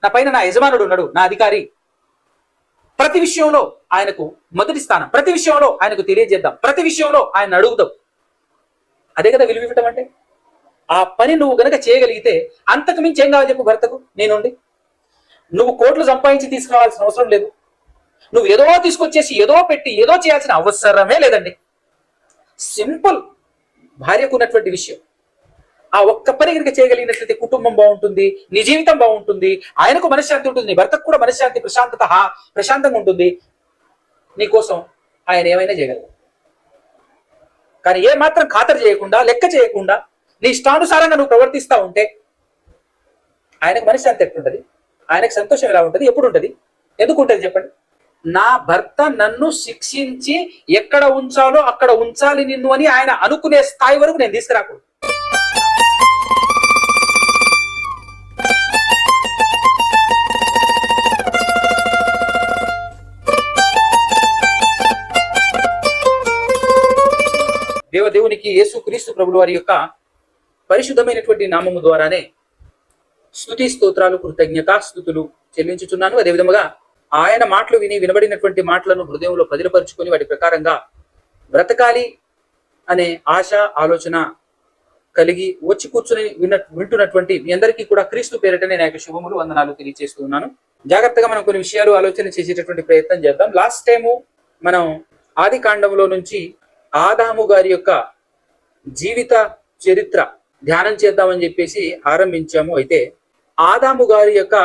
నా పైన నా యజమానుడు ఉన్నాడు, నా అధికారి. ప్రతి విషయంలో ఆయనకు మొదటి స్థానం, ప్రతి విషయంలో ఆయనకు తెలియజేద్దాం, ప్రతి విషయంలో ఆయన అడుగుదాం. అదే కదా విలువ ఇవ్వటం అంటే. ఆ పని నువ్వు గనక చేయగలిగితే అంతకు మించి ఏం కావాలి చెప్పు భర్తకు నేనుండి. నువ్వు కోట్లు సంపాదించి తీసుకురావాల్సిన అవసరం లేదు. నువ్వు ఏదో తీసుకొచ్చేసి ఏదో పెట్టి ఏదో చేయాల్సిన అవసరమే లేదండి. సింపుల్. భార్యకు ఉన్నటువంటి విషయం ఆ ఒక్క పని కనుక చేయగలిగినట్లయితే కుటుంబం బాగుంటుంది, నీ జీవితం బాగుంటుంది, ఆయనకు మనశ్శాంతి ఉంటుంది, నీ భర్తకు కూడా మనశ్శాంతి, ప్రశాంతంగా ఉంటుంది. నీకోసం ఆయన ఏమైనా చేయగలరు. కానీ ఏ మాత్రం ఖాతరు చేయకుండా, లెక్క చేయకుండా నీ ఇష్టానుసారంగా నువ్వు ప్రవర్తిస్తా ఉంటే ఆయనకు మనశ్శాంతి ఎట్లుంటది? ఆయనకు సంతోషం ఎలా ఉంటుంది? ఎప్పుడు ఉంటుంది? ఎందుకు ఉంటుంది చెప్పండి? నా భర్త నన్ను శిక్షించి ఎక్కడ ఉంచాలో అక్కడ ఉంచాలి నిన్ను అని ఆయన అనుకునే స్థాయి వరకు నేను తీసుకురాకూడదు. దేవదేవునికి యేసుక్రీస్తు ప్రభుల వారి యొక్క పరిశుద్ధమైనటువంటి నామము ద్వారానే స్తుతి స్తోత్రాలు కృతజ్ఞతాస్తుతులు చెల్లించుచున్నాను. అదేవిధముగా ఆయన మాటలు వినబడినటువంటి మాటలను హృదయంలో పదిలపరుచుకొని వాటి ప్రకారంగా బ్రతకాలి అనే ఆశ ఆలోచన కలిగి వచ్చి కూర్చుని వింటున్నటువంటి మీ అందరికీ కూడా క్రీస్తు పేరిటనే నా యొక్క శుభములు వందనాలు తెలియజేస్తూ ఉన్నాను. జాగ్రత్తగా మనం కొన్ని విషయాలు ఆలోచన చేసేటటువంటి ప్రయత్నం చేద్దాం. లాస్ట్ టైము మనం ఆది కాండంలో నుంచి ఆదాము గారి యొక్క జీవిత చరిత్ర ధ్యానం చేద్దామని చెప్పేసి ఆరంభించాము. అయితే ఆదాము గారి యొక్క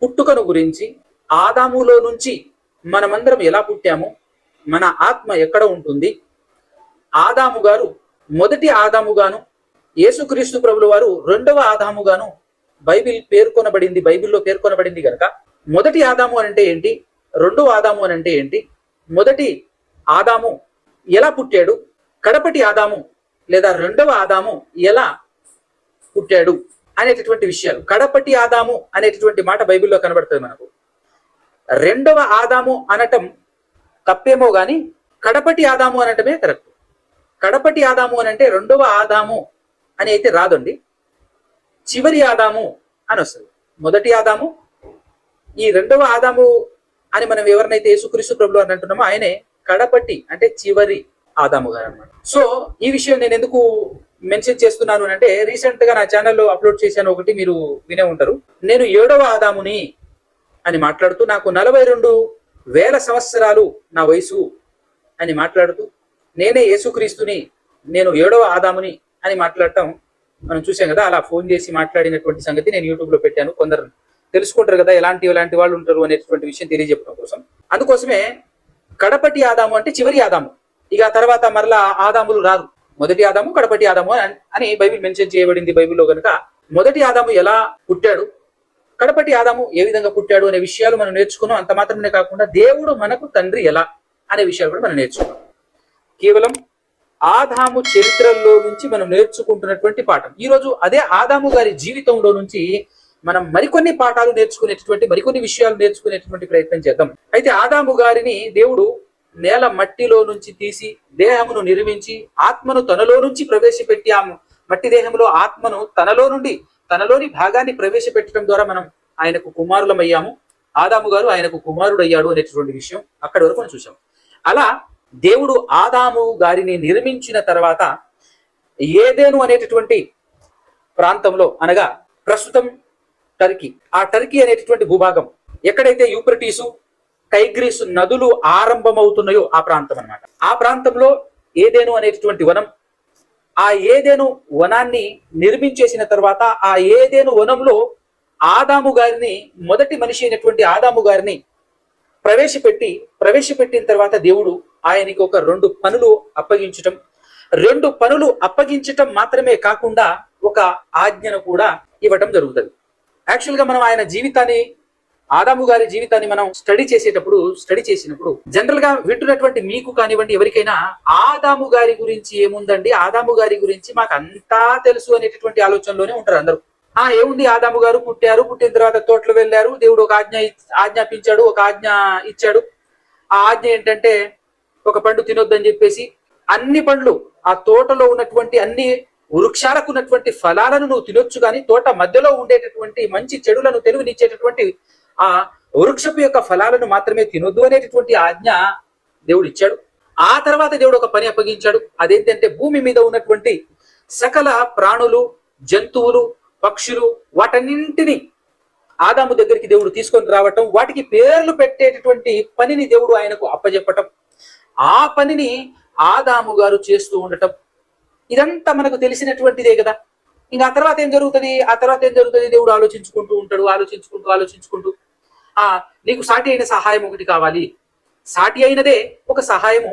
పుట్టుకను గురించి, ఆదాములో నుంచి మనమందరం ఎలా పుట్టాము, మన ఆత్మ ఎక్కడ ఉంటుంది, ఆదాము గారు మొదటి ఆదాముగాను, యేసుక్రీస్తు ప్రభుల వారు రెండవ ఆదాముగాను బైబిల్లో పేర్కొనబడింది కనుక మొదటి ఆదాము అనంటే ఏంటి, రెండవ ఆదాము అనంటే ఏంటి, మొదటి ఆదాము ఎలా పుట్టాడు, కడపటి ఆదాము లేదా రెండవ ఆదాము ఎలా పుట్టాడు అనేటటువంటి విషయాలు. కడపటి ఆదాము అనేటటువంటి మాట బైబిల్లో కనబడుతుంది మనకు. రెండవ ఆదాము అనటం తప్పేమో గాని కడపటి ఆదాము అనటమే కరెక్ట్. కడపటి ఆదాము అనంటే రెండవ ఆదాము అని అయితే రాదండి, చివరి ఆదాము అని వస్తుంది. మొదటి ఆదాము, ఈ రెండవ ఆదాము అని మనం ఎవరినైతే యేసుక్రీస్తు ప్రభువు అని అంటున్నామో ఆయనే కడపటి అంటే చివరి ఆదాము గారు అన్నమాట. సో ఈ విషయం నేను ఎందుకు మెన్షన్ చేస్తున్నాను అంటే, రీసెంట్ గా నా ఛానల్లో అప్లోడ్ చేశాను ఒకటి, మీరు వినే ఉంటారు. నేను 7వ ఆదాముని అని మాట్లాడుతూ, నాకు 42,000 సంవత్సరాలు నా వయసు అని మాట్లాడుతూ, నేనే యేసుక్రీస్తుని, నేను 7వ ఆదాముని అని మాట్లాడటం మనం చూసాం కదా. అలా ఫోన్ చేసి మాట్లాడినటువంటి సంగతి నేను యూట్యూబ్ లో పెట్టాను. కొందరు తెలుసుకుంటారు కదా ఎలాంటి వాళ్ళు ఉంటారు అనేటువంటి విషయం తెలియజెప్పడం కోసం. అందుకోసమే కడపటి ఆదాము అంటే చివరి ఆదాము. ఇక తర్వాత మరలా ఆదాములు రారు. మొదటి ఆదాము, కడపటి ఆదాము అని బైబిల్ మెన్షన్ చేయబడింది బైబిల్లో కనుక. మొదటి ఆదాము ఎలా పుట్టాడు, కడపటి ఆదాము ఏ విధంగా పుట్టాడు అనే విషయాలు మనం నేర్చుకున్నాం. అంత మాత్రమే కాకుండా దేవుడు మనకు తండ్రి ఎలా అనే విషయాలు కూడా మనం నేర్చుకున్నాం. కేవలం ఆదాము చరిత్రలో నుంచి మనం నేర్చుకుంటున్నటువంటి పాఠం. ఈరోజు అదే ఆదాము గారి జీవితంలో నుంచి మనం మరికొన్ని పాఠాలు నేర్చుకునేటటువంటి, మరికొన్ని విషయాలు నేర్చుకునేటువంటి ప్రయత్నం చేద్దాం. అయితే ఆదాము గారిని దేవుడు నేల మట్టిలో నుంచి తీసి దేహమును నిర్మించి ఆత్మను తనలో నుంచి ప్రవేశపెట్టి, ఆ మట్టి దేహంలో ఆత్మను తనలోని భాగాన్ని ప్రవేశపెట్టడం ద్వారా మనం ఆయనకు కుమారులమయ్యాము. ఆదాము గారు ఆయనకు కుమారుడు అయ్యాడు అనేటటువంటి విషయం అక్కడి వరకు మనం చూసాం. అలా దేవుడు ఆదాము గారిని నిర్మించిన తర్వాత ఏదెను అనేటటువంటి ప్రాంతంలో, అనగా ప్రస్తుతం టర్కీ, ఆ టర్కీ అనేటటువంటి భూభాగం ఎక్కడైతే యూఫ్రటీసు, టైగ్రిస్ నదులు ఆరంభమవుతున్నాయో ఆ ప్రాంతం అన్నమాట. ఆ ప్రాంతంలో ఏదెను అనేటటువంటి వనం, ఆ ఏదెను వనాన్ని నిర్మించేసిన తర్వాత ఆ ఏదెను వనంలో ఆదాము గారిని, మొదటి మనిషి అయినటువంటి ఆదాము గారిని ప్రవేశపెట్టిన తర్వాత దేవుడు ఆయనకి ఒక 2 పనులు అప్పగించటం, 2 పనులు అప్పగించటం మాత్రమే కాకుండా ఒక ఆజ్ఞను కూడా ఇవ్వటం జరుగుతుంది. యాక్చువల్గా మనం ఆయన జీవితాన్ని, ఆదాము గారి జీవితాన్ని మనం స్టడీ చేసినప్పుడు జనరల్ గా వింటున్నటువంటి మీకు కానివ్వండి, ఎవరికైనా ఆదాము గారి గురించి ఏముందండి, ఆదాము గారి గురించి మాకు అంతా తెలుసు అనేటటువంటి ఆలోచనలోనే ఉంటారు అందరూ. ఏముంది, ఆదాము గారు పుట్టిన తర్వాత తోటలు వెళ్ళారు, దేవుడు ఒక ఆజ్ఞాపించాడు, ఒక ఆజ్ఞ ఇచ్చాడు. ఆ ఆజ్ఞ ఏంటంటే ఒక పండు తినొద్దని చెప్పేసి, అన్ని పండ్లు, ఆ తోటలో ఉన్నటువంటి అన్ని వృక్షాలకు ఉన్నటువంటి ఫలాలను నువ్వు తినొచ్చు, కానీ తోట మధ్యలో ఉండేటటువంటి మంచి చెడులను తెలివినిచ్చేటటువంటి ఆ వృక్షపు యొక్క ఫలాలను మాత్రమే తినొద్దు అనేటటువంటి ఆజ్ఞ దేవుడు ఇచ్చాడు. ఆ తర్వాత దేవుడు ఒక పని అప్పగించాడు. అదేంటంటే భూమి మీద ఉన్నటువంటి సకల ప్రాణులు, జంతువులు, పక్షులు, వాటన్నింటినీ ఆదాము దగ్గరికి దేవుడు తీసుకొని రావటం, వాటికి పేర్లు పెట్టేటటువంటి పనిని దేవుడు ఆయనకు అప్పజెప్పటం, ఆ పనిని ఆదాము గారు చేస్తూ ఉండటం, ఇదంతా మనకు తెలిసినటువంటిదే కదా. ఇంకా ఆ తర్వాత ఏం జరుగుతుంది? దేవుడు ఆలోచించుకుంటూ ఉంటాడు. ఆలోచించుకుంటూ నీకు సాటి అయిన సహాయం ఒకటి కావాలి. సాటి అయినదే ఒక సహాయము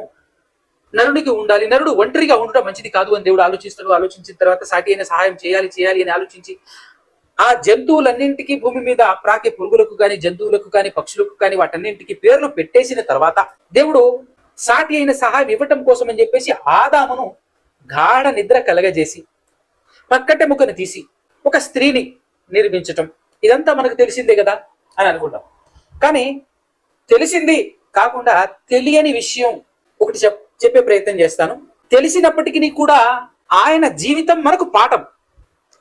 నరునికి ఉండాలి. నరుడు ఒంటరిగా ఉండటం మంచిది కాదు అని దేవుడు ఆలోచిస్తాడు. ఆలోచించిన తర్వాత సాటి అయిన సహాయం చేయాలి అని ఆలోచించి ఆ జంతువులన్నింటికి, భూమి మీద ప్రాకే పురుగులకు కానీ, జంతువులకు కానీ, పక్షులకు కానీ, వాటన్నింటికి పేర్లు పెట్టేసిన తర్వాత దేవుడు సాటి అయిన సహాయం ఇవ్వటం కోసం అని చెప్పేసి ఆదామును గాఢ నిద్ర కలగజేసి పక్కటెముకను తీసి ఒక స్త్రీని నిర్మించటం, ఇదంతా మనకు తెలిసిందే కదా అని అనుకుంటాం. కానీ తెలిసింది కాకుండా తెలియని విషయం ఒకటి చెప్పే ప్రయత్నం చేస్తాను. తెలిసినప్పటికీ కూడా ఆయన జీవితం మనకు పాఠం.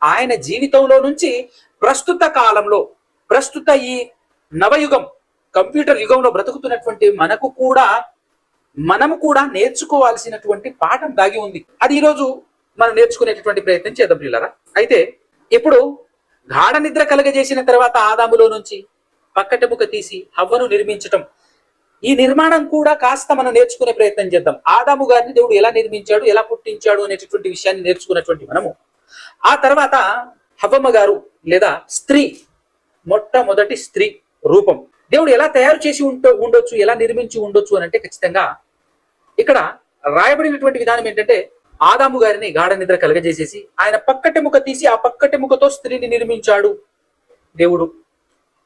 ఆయన జీవితంలో నుంచి ప్రస్తుత కాలంలో, ప్రస్తుత ఈ నవయుగం, కంప్యూటర్ యుగంలో బ్రతుకుతున్నటువంటి మనము కూడా నేర్చుకోవాల్సినటువంటి పాఠం దాగి ఉంది. అది ఈరోజు మనం నేర్చుకునేటటువంటి ప్రయత్నం చేద్దాం పిల్లరా. అయితే ఇప్పుడు గాఢ నిద్ర కలగజేసిన తర్వాత ఆదాములో నుంచి పక్కటెముక తీసి హవ్వను నిర్మించటం, ఈ నిర్మాణం కూడా కాస్త మనం నేర్చుకునే ప్రయత్నం చేద్దాం. ఆదాము గారిని దేవుడు ఎలా నిర్మించాడు, ఎలా పుట్టించాడు అనేటటువంటి విషయాన్ని నేర్చుకున్నటువంటి మనము ఆ తర్వాత హవ్వమ్మ గారు లేదా స్త్రీ, మొట్టమొదటి స్త్రీ రూపం దేవుడు ఎలా తయారు చేసి ఉండొచ్చు, ఎలా నిర్మించి ఉండొచ్చు అని అంటే ఖచ్చితంగా ఇక్కడ రాయబడినటువంటి విధానం ఏంటంటే ఆదాము గారిని గాఢ నిద్ర కలగజేసేసి ఆయన పక్కటెముక తీసి ఆ పక్కటెముకతో స్త్రీని నిర్మించాడు దేవుడు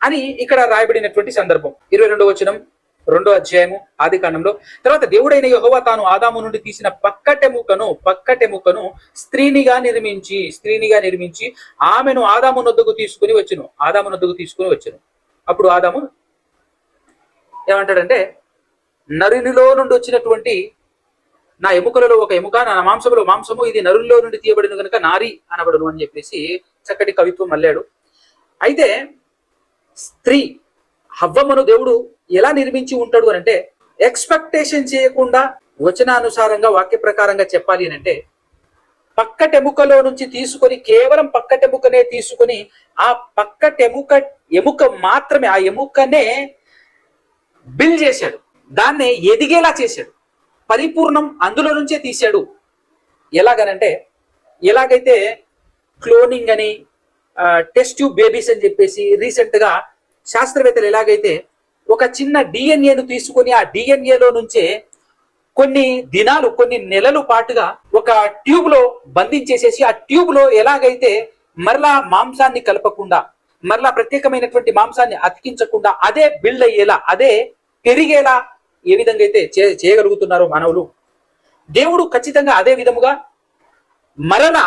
అని ఇక్కడ రాయబడినటువంటి సందర్భం. 22వ వచనం 2వ అధ్యాయము ఆది కాండంలో. తర్వాత దేవుడైన యెహోవా తాను ఆదాము నుండి తీసిన పక్కటెముకను స్త్రీనిగా నిర్మించి ఆమెను ఆదాము నొద్దకు తీసుకుని వచ్చును. అప్పుడు ఆదాము ఏమంటాడంటే, నరునిలో నుండి వచ్చినటువంటి నా ఎముకలలో ఒక ఎముక, నా మాంసములో మాంసము, ఇది నరుల్లో నుండి తీయబడిన కనుక నారి అనబడును అని చెప్పేసి చక్కటి కవిత్వం మళ్ళాడు. అయితే స్త్రీ హవ్వమ్మను దేవుడు ఎలా నిర్మించి ఉంటాడు అని అంటే, ఎక్స్పెక్టేషన్ చేయకుండా వచనానుసారంగా వాక్య ప్రకారంగా చెప్పాలి అని అంటే, పక్కటెముకలో నుంచి తీసుకొని కేవలం పక్కటెముకనే తీసుకొని ఆ ఎముక మాత్రమే, ఆ ఎముకనే బిల్డ్ చేశాడు, దాన్నే ఎదిగేలా చేశాడు, పరిపూర్ణం అందులో నుంచే తీశాడు. ఎలాగైతే క్లోనింగ్ అని, టెస్ట్ ట్యూబ్ బేబీస్ అని చెప్పేసి రీసెంట్ గా శాస్త్రవేత్తలు ఎలాగైతే ఒక చిన్న డిఎన్ఏను తీసుకొని ఆ డిఎన్ఏలో నుంచే కొన్ని దినాలు, కొన్ని నెలలు పాటుగా ఒక ట్యూబ్ లో బంధించేసేసి ఆ ట్యూబ్ లో ఎలాగైతే మరలా మాంసాన్ని కలపకుండా, మరలా ప్రత్యేకమైనటువంటి మాంసాన్ని అతికించకుండా అదే బిల్డ్ అయ్యేలా, అదే పెరిగేలా ఏ విధంగా అయితే చేయగలుగుతున్నారో మానవులు, దేవుడు ఖచ్చితంగా అదే విధముగా మరలా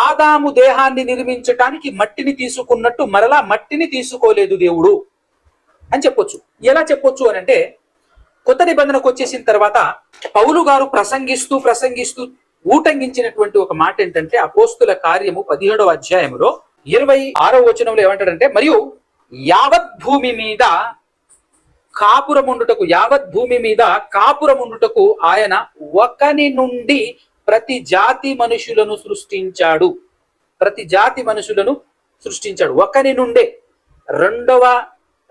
ఆదాము దేహాన్ని నిర్మించటానికి మట్టిని తీసుకున్నట్టు మరలా మట్టిని తీసుకోలేదు దేవుడు అని చెప్పొచ్చు. ఎలా చెప్పొచ్చు అని అంటే, కొత్త నిబంధనకు వచ్చేసిన తర్వాత పౌలు గారు ప్రసంగిస్తూ ఊటంగించినటువంటి ఒక మాట ఏంటంటే, అపోస్తుల కార్యము 17వ అధ్యాయములో 26వ వచనంలో ఏమంటాడంటే, మరియు యావత్ భూమి మీద కాపురముండుటకు ఆయన ఒకని నుండి ప్రతి జాతి మనుషులను సృష్టించాడు. ఒకని నుండే.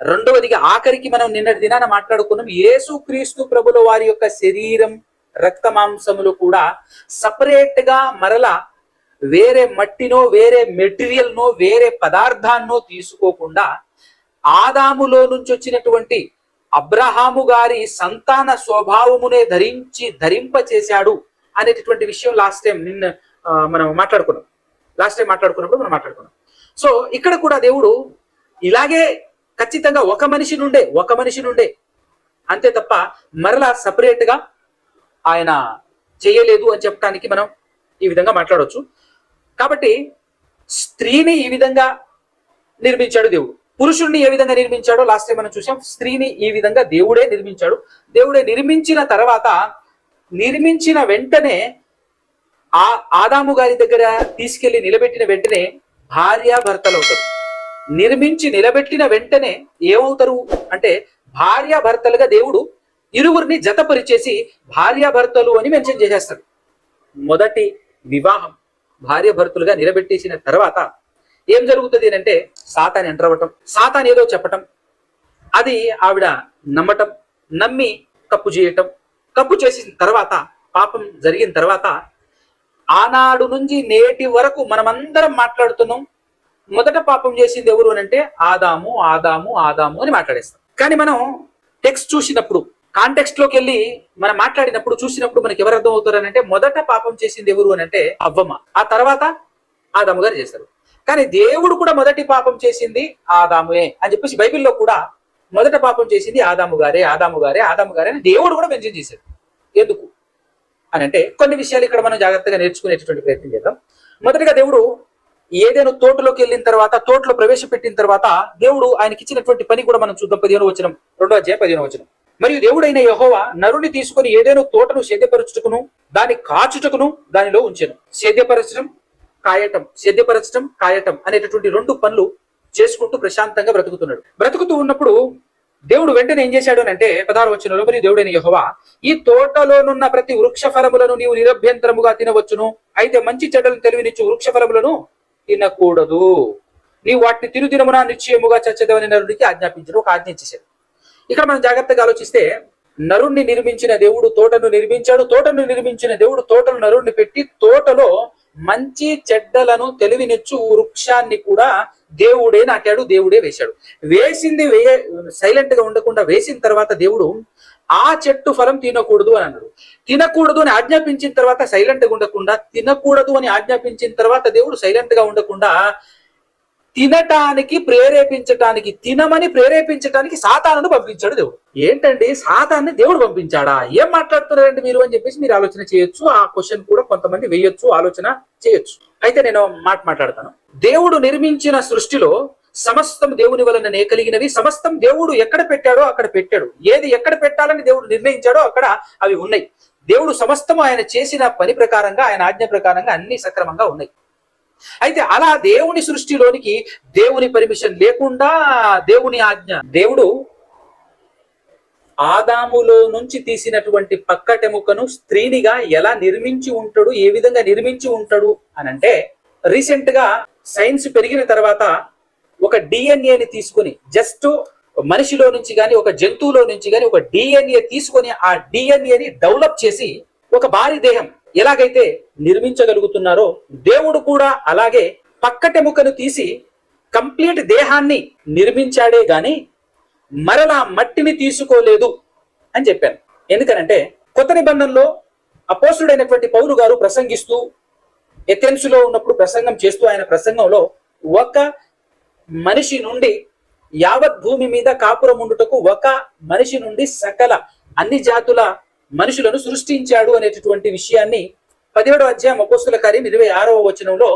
రెండవదిగా ఆఖరికి మనం నిన్నటి దినాన మాట్లాడుకున్నాం, యేసుక్రీస్తు ప్రభుల వారి యొక్క శరీరం, రక్త మాంసములు కూడా సపరేట్ గా మరలా వేరే మట్టినో, వేరే మెటీరియల్నో, వేరే పదార్థాన్నో తీసుకోకుండా ఆదాములో నుంచి వచ్చినటువంటి అబ్రహాము గారి సంతాన స్వభావమునే ధరింప చేశాడు అనేటటువంటి విషయం మనం మాట్లాడుకున్నప్పుడు మనం మాట్లాడుకున్నాం. సో ఇక్కడ కూడా దేవుడు ఇలాగే ఖచ్చితంగా ఒక మనిషి నుండే అంతే తప్ప మరలా సపరేట్ గా ఆయన చేయలేదు అని చెప్పడానికి మనం ఈ విధంగా మాట్లాడవచ్చు. కాబట్టి స్త్రీని ఈ విధంగా నిర్మించాడు దేవుడు. పురుషుణ్ణి ఏ విధంగా నిర్మించాడో లాస్ట్ టైం మనం చూసాం. స్త్రీని ఈ విధంగా దేవుడే నిర్మించాడు. దేవుడే నిర్మించిన తర్వాత, నిర్మించిన వెంటనే ఆ ఆదాము గారి దగ్గర తీసుకెళ్లి నిలబెట్టిన వెంటనే భార్యాభర్తలు అవుతారు. నిర్మించి నిలబెట్టిన వెంటనే ఏమవుతారు అంటే భార్యాభర్తలుగా దేవుడు ఇరువురిని జతపరిచేసి భార్యాభర్తలు అని మెన్షన్ చేసేస్తాడు. మొదటి వివాహం భార్యాభర్తలుగా నిలబెట్టేసిన తర్వాత ఏం జరుగుతుంది అంటే సాతాను ఎంటర్ అవ్వటం, సాతాను ఏదో చెప్పటం, అది ఆవిడ నమ్మటం, నమ్మి తప్పు చేయటం, తప్పు చేసిన తర్వాత పాపం జరిగిన తర్వాత ఆనాడు నుంచి నేటి వరకు మనమందరం మాట్లాడుతున్నాం. మొదట పాపం చేసింది ఎవరు అని అంటే ఆదాము ఆదాము ఆదాము అని మాట్లాడేస్తాం. కానీ మనం టెక్స్ట్ చూసినప్పుడు, కాంటెక్స్ట్ లోకి వెళ్ళి మనం మాట్లాడినప్పుడు చూసినప్పుడు మనకి ఎవరు అర్థం అవుతారు అని అంటే మొదట పాపం చేసింది ఎవరు అని అంటే అవ్వమ్మ, ఆ తర్వాత ఆదాము గారు చేశారు. కానీ దేవుడు కూడా మొదటి పాపం చేసింది ఆదాముయే అని చెప్పేసి బైబిల్లో కూడా మొదట పాపం చేసింది ఆదాము గారే ఆదాము గారే ఆదాము గారే అని దేవుడు కూడా మెన్షన్ చేశాడు. ఎందుకు అని అంటే కొన్ని విషయాలు ఇక్కడ మనం జాగ్రత్తగా నేర్చుకునేటటువంటి ప్రయత్నం చేద్దాం. మొదటిగా దేవుడు ఏదైనా తోటలోకి వెళ్ళిన తర్వాత, తోటలో ప్రవేశపెట్టిన తర్వాత దేవుడు ఆయనకి ఇచ్చినటువంటి పని కూడా మనం చూద్దాం. 15వ వచనం, 2వ అధ్యాయం 15వ వచనం. మరియు దేవుడైన యెహోవా నరుని తీసుకొని ఏదైనా తోటను సేద్యపరచుటకును దాన్ని కాచుటకును దానిలో ఉంచెను. సేద్యపరచడం కాయటం, సేద్యపరచడం కాయటం అనేటటువంటి రెండు పనులు చేసుకుంటూ ప్రశాంతంగా బ్రతుకుతున్నాడు. బ్రతుకుతూ ఉన్నప్పుడు దేవుడు వెంటనే ఏం చేశాడు అంటే 16వ వచనంలో, మరియు దేవుడైన యెహోవా ఈ తోటలోనున్న ప్రతి వృక్ష ఫలములను నీవు నిరభ్యంతరముగా తినవచ్చును, అయితే మంచి చెడ్డలను తెలివినిచ్చు వృక్ష ఫలములను తినకూడదు, నీవు వాటిని తినుదినమున నిశ్చయముగా చచ్చెదవని నరుడికి ఆజ్ఞాపించడు. ఒక ఆజ్ఞ ఇచ్చేశాడు. ఇక్కడ మనం జాగ్రత్తగా ఆలోచిస్తే నరుణ్ణి నిర్మించిన దేవుడు తోటను నిర్మించాడు, తోటను నిర్మించిన దేవుడు తోటను నరుణ్ణి పెట్టి తోటలో మంచి చెడ్డలను తెలివినిచ్చు వృక్షాన్ని కూడా దేవుడే నాటాడు, దేవుడే వేశాడు. వేసింది సైలెంట్ గా ఉండకుండా వేసిన తర్వాత దేవుడు ఆ చెట్టు ఫలం తినకూడదు అని అన్నాడు. తినకూడదు అని ఆజ్ఞాపించిన తర్వాత సైలెంట్ గా ఉండకుండా, తినకూడదు అని ఆజ్ఞాపించిన తర్వాత దేవుడు సైలెంట్ గా ఉండకుండా తినటానికి ప్రేరేపించటానికి, తినమని ప్రేరేపించటానికి సాతానును పంపించాడు దేవుడు. ఏంటండి సాతాన్ని దేవుడు పంపించాడా, ఏం మాట్లాడుతున్నారండి మీరు అని చెప్పేసి మీరు ఆలోచన చేయొచ్చు. ఆ క్వశ్చన్ కూడా కొంతమంది వేయొచ్చు, ఆలోచన చేయొచ్చు. అయితే నేను మాట్లాడతాను. దేవుడు నిర్మించిన సృష్టిలో సమస్తం దేవుని వలననే కలిగినవి. సమస్తం దేవుడు ఎక్కడ పెట్టాడో అక్కడ పెట్టాడు. ఏది ఎక్కడ పెట్టాలని దేవుడు నిర్ణయించాడో అక్కడ అవి ఉన్నాయి. దేవుడు సమస్తము ఆయన చేసిన పని ప్రకారంగా, ఆయన ఆజ్ఞ ప్రకారంగా అన్ని సక్రమంగా ఉన్నాయి. అయితే అలా దేవుని సృష్టిలోనికి దేవుని పర్మిషన్ లేకుండా, దేవుని ఆజ్ఞ, దేవుడు ఆదాములో నుంచి తీసినటువంటి పక్కటెముకను స్త్రీనిగా ఎలా నిర్మించి ఉంటాడు, ఏ విధంగా నిర్మించి ఉంటాడు అని అంటే, రీసెంట్ గా సైన్స్ పెరిగిన తర్వాత ఒక డిఎన్ఏని తీసుకొని, జస్ట్ మనిషిలో నుంచి కానీ ఒక జంతువులో నుంచి కానీ ఒక డిఎన్ఏ తీసుకొని ఆ డిఎన్ఏని డెవలప్ చేసి ఒక భారీ దేహం ఎలాగైతే నిర్మించగలుగుతున్నారో దేవుడు కూడా అలాగే పక్కటెముకను తీసి కంప్లీట్ దేహాన్ని నిర్మించాడే గాని మరలా మట్టిని తీసుకోలేదు అని చెప్పాను. ఎందుకనంటే కొత్త నిబంధనలో అపోస్తుడైనటువంటి పౌలు గారు ప్రసంగిస్తూ ఎథెన్స్ లో ఉన్నప్పుడు ప్రసంగం చేస్తూ ఆయన ప్రసంగంలో ఒక మనిషి నుండి యావత్ భూమి మీద కాపురం ఉండుటకు ఒక మనిషి నుండి సకల అన్ని జాతుల మనుషులను సృష్టించాడు అనేటటువంటి విషయాన్ని 17వ అధ్యాయం అపోస్తుల కార్యం 26వ వచనంలో